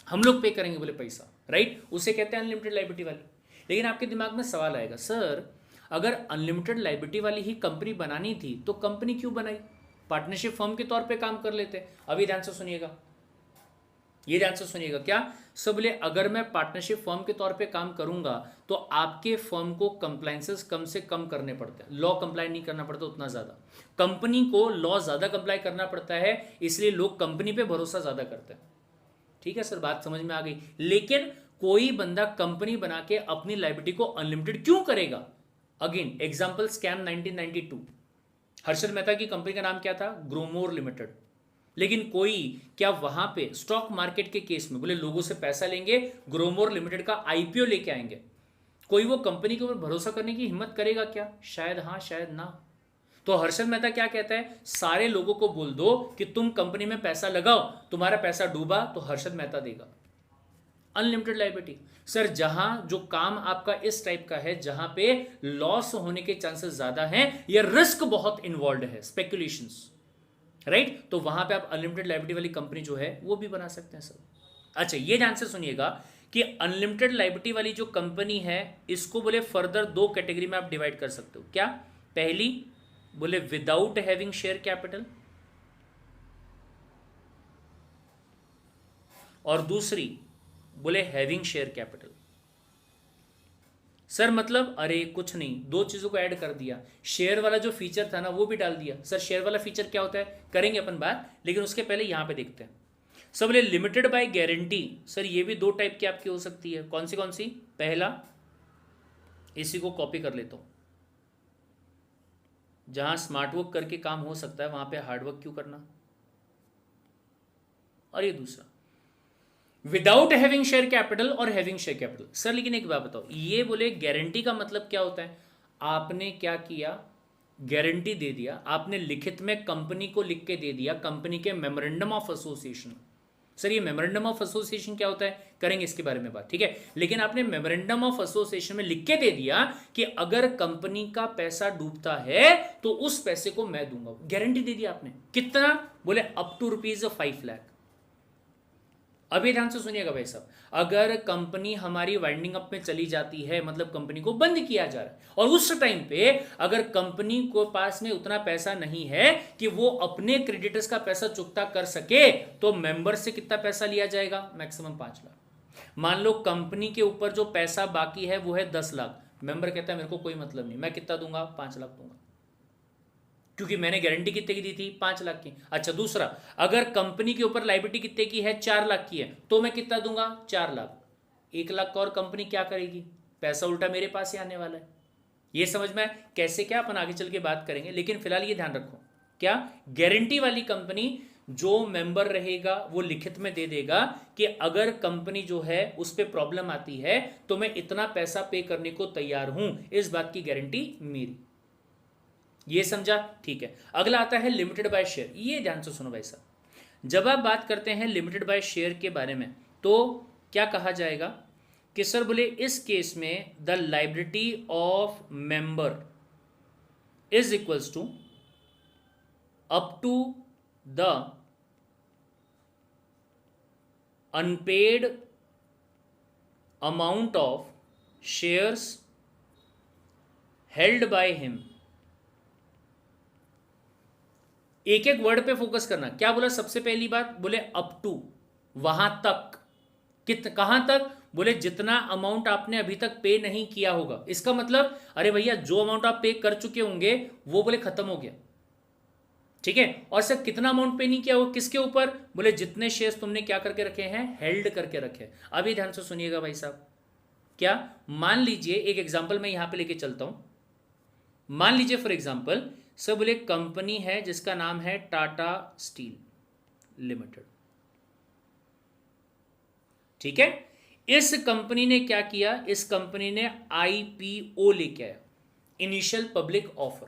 हम लोग पे करेंगे बोले पैसा, राइट। उसे कहते हैं अनलिमिटेड लायबिलिटी वाली। लेकिन आपके दिमाग में सवाल आएगा, सर अगर अनलिमिटेड लायबिलिटी वाली ही कंपनी बनानी थी तो कंपनी क्यों बनाई, पार्टनरशिप फर्म के तौर पे काम कर लेते। अभी ध्यान से सुनिएगा, ये ध्यान से सुनिएगा, क्या सब बोले अगर मैं पार्टनरशिप फर्म के तौर पे काम करूंगा तो आपके फर्म को कंप्लायंसेस कम से कम करने पड़ते हैं, लॉ कंप्लाई नहीं करना पड़ता उतना ज्यादा, कंपनी को लॉ ज्यादा कंप्लाई करना पड़ता है, इसलिए लोग कंपनी पे भरोसा ज्यादा करते हैं। ठीक है सर, बात समझ में आ गई। लेकिन कोई बंदा कंपनी बना के अपनी लायबिलिटी को अनलिमिटेड क्यों करेगा। Again example, scam 1992, Harshad Mehta की कंपनी का नाम क्या था, ग्रोमोर लिमिटेड। लेकिन कोई क्या वहां पे स्टॉक मार्केट के केस में बोले लोगों से पैसा लेंगे, ग्रोमोर लिमिटेड का आईपीओ लेके आएंगे, कोई वो कंपनी के ऊपर भरोसा करने की हिम्मत करेगा क्या, शायद हाँ शायद ना। तो हर्षद मेहता क्या कहता है, सारे लोगों को बोल दो कि तुम कंपनी में पैसा लगाओ, तुम्हारा पैसा डूबा तो हर्षद मेहता देगा। अनलिमिटेड लायबिलिटी सर, जहां जो काम आपका इस टाइप का है जहां पे लॉस होने के चांसेस ज्यादा हैं या रिस्क बहुत इन्वॉल्व है, स्पेकुलेशंस, राइट, तो वहां पे आप अनलिमिटेड लायबिलिटी वाली कंपनी जो है वो भी बना सकते हैं सर। अच्छा ये ध्यान से सुनिएगा कि अनलिमिटेड लायबिलिटी वाली जो कंपनी है इसको बोले फर्दर दो कैटेगरी में आप डिवाइड कर सकते हो। क्या, पहली बोले विदाउट हैविंग शेयर कैपिटल, और दूसरी बोले हैविंग शेयर कैपिटल। सर मतलब अरे कुछ नहीं, दो चीजों को ऐड कर दिया, शेयर वाला जो फीचर था ना वो भी डाल दिया। सर शेयर वाला फीचर क्या होता है करेंगे अपन बात, लेकिन उसके पहले यहां पे देखते हैं। सब बोले लिमिटेड बाय गारंटी, सर ये भी दो टाइप की आपकी हो सकती है, कौन सी, पहला इसी को कॉपी कर लेता हूं, जहां स्मार्ट वर्क करके काम हो सकता है वहां पे हार्ड वर्क क्यों करना, और ये दूसरा विदाउट हैविंग शेयर कैपिटल और हैविंग शेयर कैपिटल। सर लेकिन एक बात बताओ, ये बोले गारंटी का मतलब क्या होता है, आपने क्या किया, गारंटी दे दिया, आपने लिखित में कंपनी को लिख के दे दिया, कंपनी के मेमोरेंडम ऑफ एसोसिएशन। सर ये मेमोरेंडम ऑफ एसोसिएशन क्या होता है, करेंगे इसके बारे में बात, ठीक है। लेकिन आपने मेमोरेंडम ऑफ एसोसिएशन में लिख के दे दिया कि अगर कंपनी का पैसा डूबता है तो उस पैसे को मैं दूंगा, गारंटी दे दिया आपने, कितना, बोले अप टू ₹5 लाख। अभी ध्यान से सुनिएगा भाई साहब, अगर कंपनी हमारी वाइंडिंग अप में चली जाती है, मतलब कंपनी को बंद किया जा रहा है, और उस टाइम पे अगर कंपनी को पास में उतना पैसा नहीं है कि वो अपने क्रेडिटर्स का पैसा चुकता कर सके, तो मेंबर से कितना पैसा लिया जाएगा, मैक्सिमम 5 लाख। मान लो कंपनी के ऊपर जो पैसा बाकी है वो है 10 लाख, मेंबर कहता है मेरे को कोई मतलब नहीं, मैं कितना दूंगा, 5 लाख दूंगा, क्योंकि मैंने गारंटी कितने की दी थी, 5 लाख की। अच्छा दूसरा, अगर कंपनी के ऊपर लायबिलिटी कितने की है, 4 लाख की है, तो मैं कितना दूंगा, 4 लाख। 1 लाख का और कंपनी क्या करेगी, पैसा उल्टा मेरे पास ही आने वाला है। ये समझ में कैसे, क्या अपन आगे चल के बात करेंगे, लेकिन फिलहाल ये ध्यान रखो, क्या गारंटी वाली कंपनी जो मेंबर रहेगा वो लिखित में दे देगा कि अगर कंपनी जो है उस पर प्रॉब्लम आती है तो मैं इतना पैसा पे करने को तैयार हूं, इस बात की गारंटी मेरी। ये समझा, ठीक है। अगला आता है लिमिटेड बाय शेयर। ये ध्यान से सुनो भाई साहब, जब आप बात करते हैं लिमिटेड बाय शेयर के बारे में तो क्या कहा जाएगा कि सर बोले इस केस में the liability of member is equals to up to the unpaid amount of shares held by him. एक एक वर्ड पे फोकस करना, क्या बोला सबसे पहली बात, बोले अप टू, वहां तक, कहां तक, बोले जितना अमाउंट आपने अभी तक पे नहीं किया होगा। इसका मतलब अरे भैया जो अमाउंट आप पे कर चुके होंगे वो बोले खत्म हो गया, ठीक है। और सर कितना अमाउंट पे नहीं किया होगा, किसके ऊपर, बोले जितने शेयर्स तुमने क्या करके रखे हैं, हेल्ड करके रखे। अभी ध्यान से सुनिएगा भाई साहब, क्या, मान लीजिए एक एग्जाम्पल मैं यहां पे लेके चलता हूं, मान लीजिए फॉर एग्जाम्पल सर बोले कंपनी है जिसका नाम है टाटा स्टील लिमिटेड, ठीक है। इस कंपनी ने क्या किया, इस कंपनी ने आईपीओ लेके आया, इनिशियल पब्लिक ऑफर,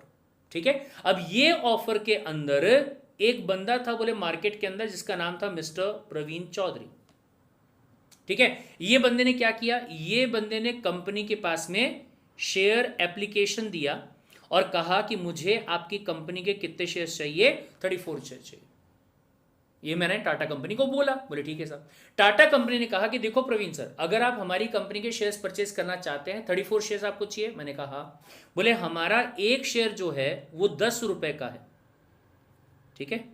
ठीक है। अब ये ऑफर के अंदर एक बंदा था बोले मार्केट के अंदर जिसका नाम था मिस्टर प्रवीण चौधरी। ठीक है, ये बंदे ने क्या किया, ये बंदे ने कंपनी के पास में शेयर एप्लीकेशन दिया और कहा कि मुझे आपकी कंपनी के कितने शेयर्स चाहिए, 34 शेयर चाहिए। ये मैंने टाटा कंपनी को बोला, बोले ठीक है साहब। टाटा कंपनी ने कहा कि देखो प्रवीण सर, अगर आप हमारी कंपनी के शेयर्स परचेज करना चाहते हैं, 34 शेयर्स आपको चाहिए। मैंने कहा, बोले हमारा एक शेयर जो है वो 10 रुपए का है। ठीक है,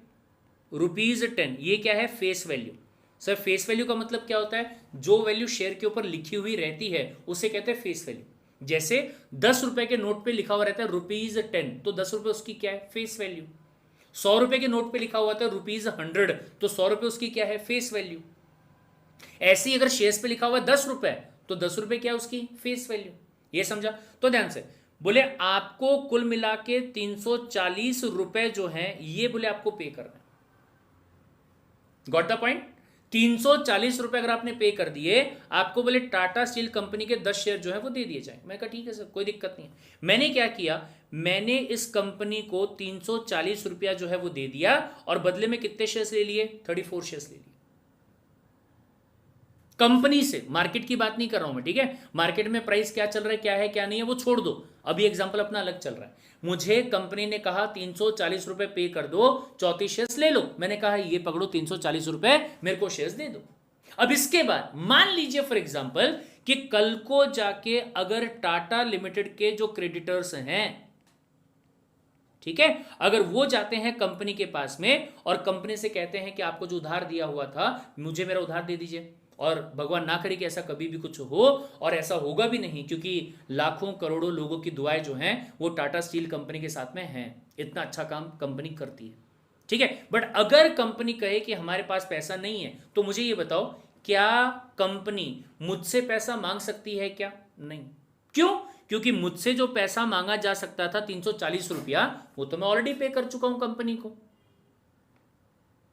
₹10। ये क्या है, face value. Sir face value का मतलब क्या होता है, जो वैल्यू शेयर के ऊपर लिखी हुई रहती है उसे कहते हैं फेस वैल्यू। जैसे 10 रुपए के नोट पे लिखा हुआ रहता है ₹10, तो 10 रुपए उसकी क्या है, फेस वैल्यू। 100 रुपए के नोट पे लिखा हुआ था ₹100, तो 100 रुपए उसकी क्या है, फेस वैल्यू। ऐसे ही अगर शेयर्स पे लिखा हुआ है 10 रुपए, तो 10 रुपए क्या है उसकी फेस वैल्यू। ये समझा, तो ध्यान से बोले आपको कुल मिला के 340 रुपए जो है ये बोले आपको पे करना है। Got the point. 340 रुपए अगर आपने पे कर दिए, आपको बोले टाटा स्टील कंपनी के 10 शेयर जो है वो दे दिए जाए। मैं कहा ठीक है सर, कोई दिक्कत नहीं है। मैंने क्या किया, मैंने इस कंपनी को 340 रुपया जो है वो दे दिया और बदले में कितने शेयर्स ले लिए, 34 शेयर्स ले लिए कंपनी से। मार्केट की बात नहीं कर रहा हूं मैं, ठीक है, मार्केट में प्राइस क्या चल रहा है, क्या है क्या नहीं है वो छोड़ दो, अभी एग्जांपल अपना अलग चल रहा है। मुझे कंपनी ने कहा 340 रुपए पे कर दो, 34 शेयर्स ले लो। मैंने कहा ये पकड़ो 340 रुपए, मेरे को शेयर्स दे दो। अब इसके बाद मान लीजिए फॉर एग्जांपल कि कल को जाके अगर टाटा लिमिटेड के जो क्रेडिटर्स हैं, ठीक है, अगर वो जाते हैं कंपनी के पास में और कंपनी से कहते हैं कि आपको जो उधार दिया हुआ था मुझे मेरा उधार दे दीजिए, और भगवान ना करे कि ऐसा कभी भी कुछ हो, और ऐसा होगा भी नहीं क्योंकि लाखों करोड़ों लोगों की दुआएं जो हैं वो टाटा स्टील कंपनी के साथ में हैं, इतना अच्छा काम कंपनी करती है। ठीक है, बट अगर कंपनी कहे कि हमारे पास पैसा नहीं है, तो मुझे ये बताओ क्या कंपनी मुझसे पैसा मांग सकती है क्या, नहीं। क्यों, क्योंकि मुझसे जो पैसा मांगा जा सकता था 340 रुपया, वो तो मैं ऑलरेडी पे कर चुका हूं कंपनी को।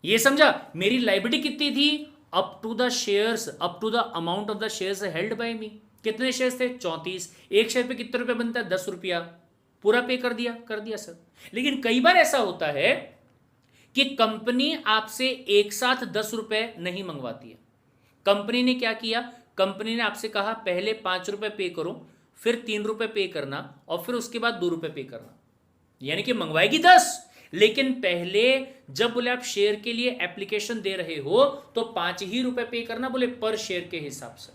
ये समझा, मेरी लायबिलिटी कितनी थी, up to the shares, up to the amount of the shares held by me. कितने शेयर्स थे, 34। एक शेयर पे कितने रुपए बनता है, 10 रुपया। पूरा पे कर दिया सर। लेकिन कई बार ऐसा होता है कि कंपनी आपसे एक साथ 10 रुपए नहीं मंगवाती है। कंपनी ने क्या किया, कंपनी ने आपसे कहा पहले 5 रुपए पे करो, फिर 3 रुपए पे करना, और फिर उसके बाद 2 रुपए पे करना। यानी कि मंगवाएगी 10, लेकिन पहले जब बोले आप शेयर के लिए एप्लीकेशन दे रहे हो तो 5 ही रुपए पे करना, बोले पर शेयर के हिसाब से।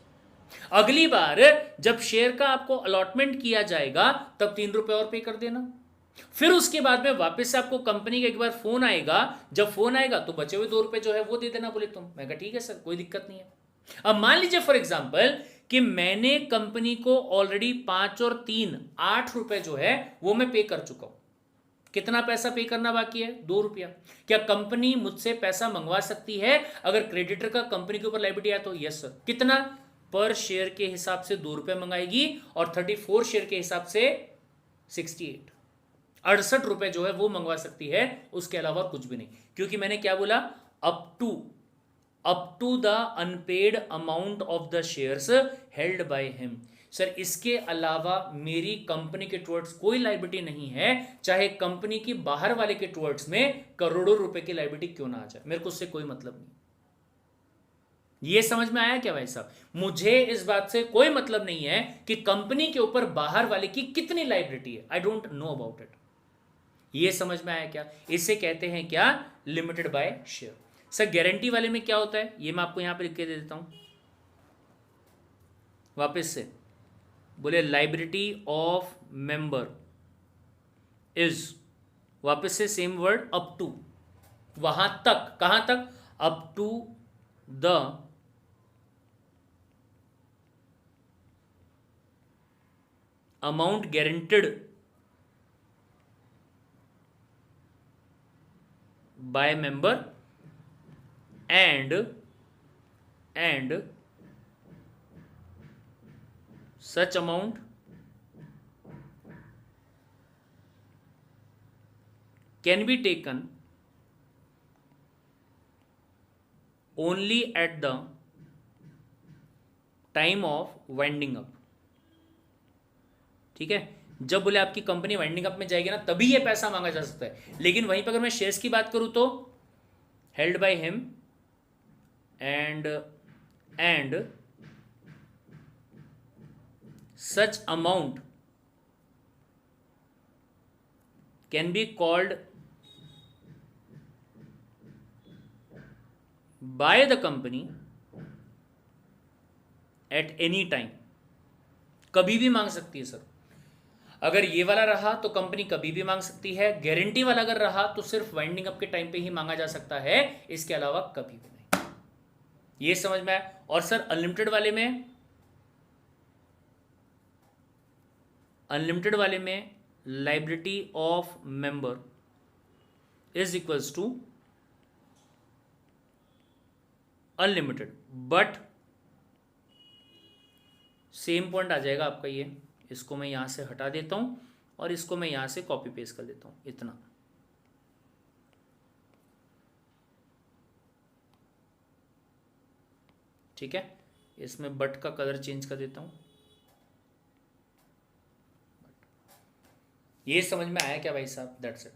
अगली बार जब शेयर का आपको अलॉटमेंट किया जाएगा तब 3 रुपए और पे कर देना। फिर उसके बाद में वापस से आपको कंपनी का एक बार फोन आएगा, जब फोन आएगा तो बचे हुए 2 रुपए जो है वो दे देना बोले तुम। मैं कहा ठीक है सर, कोई दिक्कत नहीं है। अब मान लीजिए फॉर एग्जाम्पल कि मैंने कंपनी को ऑलरेडी 5 और 3 8 रुपए जो है वो मैं पे कर चुका हूं। कितना पैसा पे करना बाकी है, 2 रुपया। क्या कंपनी मुझसे पैसा मंगवा सकती है अगर क्रेडिटर का कंपनी के ऊपर लायबिलिटी आया तो? Yes sir. कितना, पर शेयर के हिसाब से 2 रुपए मंगाएगी, और 34 शेयर के हिसाब से 68 रुपए जो है वो मंगवा सकती है, उसके अलावा कुछ भी नहीं। क्योंकि मैंने क्या बोला, up to the unpaid amount of the shares held by him. Sir इसके अलावा मेरी कंपनी के टुवर्ड्स कोई लायबिलिटी नहीं है, चाहे कंपनी की बाहर वाले के टुवर्ड्स में करोड़ों रुपए की लायबिलिटी क्यों ना आ जाए, मेरे को उससे कोई मतलब नहीं। ये समझ में आया क्या भाई साहब? मुझे इस बात से कोई मतलब नहीं है कि कंपनी के ऊपर बाहर वाले की कितनी लायबिलिटी है, I don't know about it. ये समझ में आया क्या? इसे कहते हैं क्या, limited by share. Sir guarantee वाले में क्या होता है, ये मैं आपको यहां पर लिख के दे देता हूं वापस से। बोले लायबिलिटी ऑफ मेंबर इज, वापस से सेम वर्ड, अप टू, वहां तक, कहां तक, up to the amount guaranteed by member and such amount can be taken only at the time of winding up। ठीक है, जब बोले आपकी कंपनी वाइंडिंग अप में जाएगी ना, तभी ये पैसा मांगा जा सकता है। लेकिन वहीं पर अगर मैं शेयर्स की बात करूं तो held by him and such amount can be called by the company at any time. कभी भी मांग सकती है सर। अगर ये वाला रहा तो कंपनी कभी भी मांग सकती है, गारंटी वाला अगर रहा तो सिर्फ वाइंडिंग अप के टाइम पे ही मांगा जा सकता है, इसके अलावा कभी भी नहीं। ये समझ में आया। और सर अनलिमिटेड वाले में liability of member is equals to unlimited, but same point आ जाएगा आपका ये। इसको मैं यहां से हटा देता हूं और इसको मैं यहां से कॉपी पेस्ट कर देता हूं, इतना। ठीक है, इसमें बट का कलर चेंज कर देता हूं। ये समझ में आया क्या भाई साहब? That's it.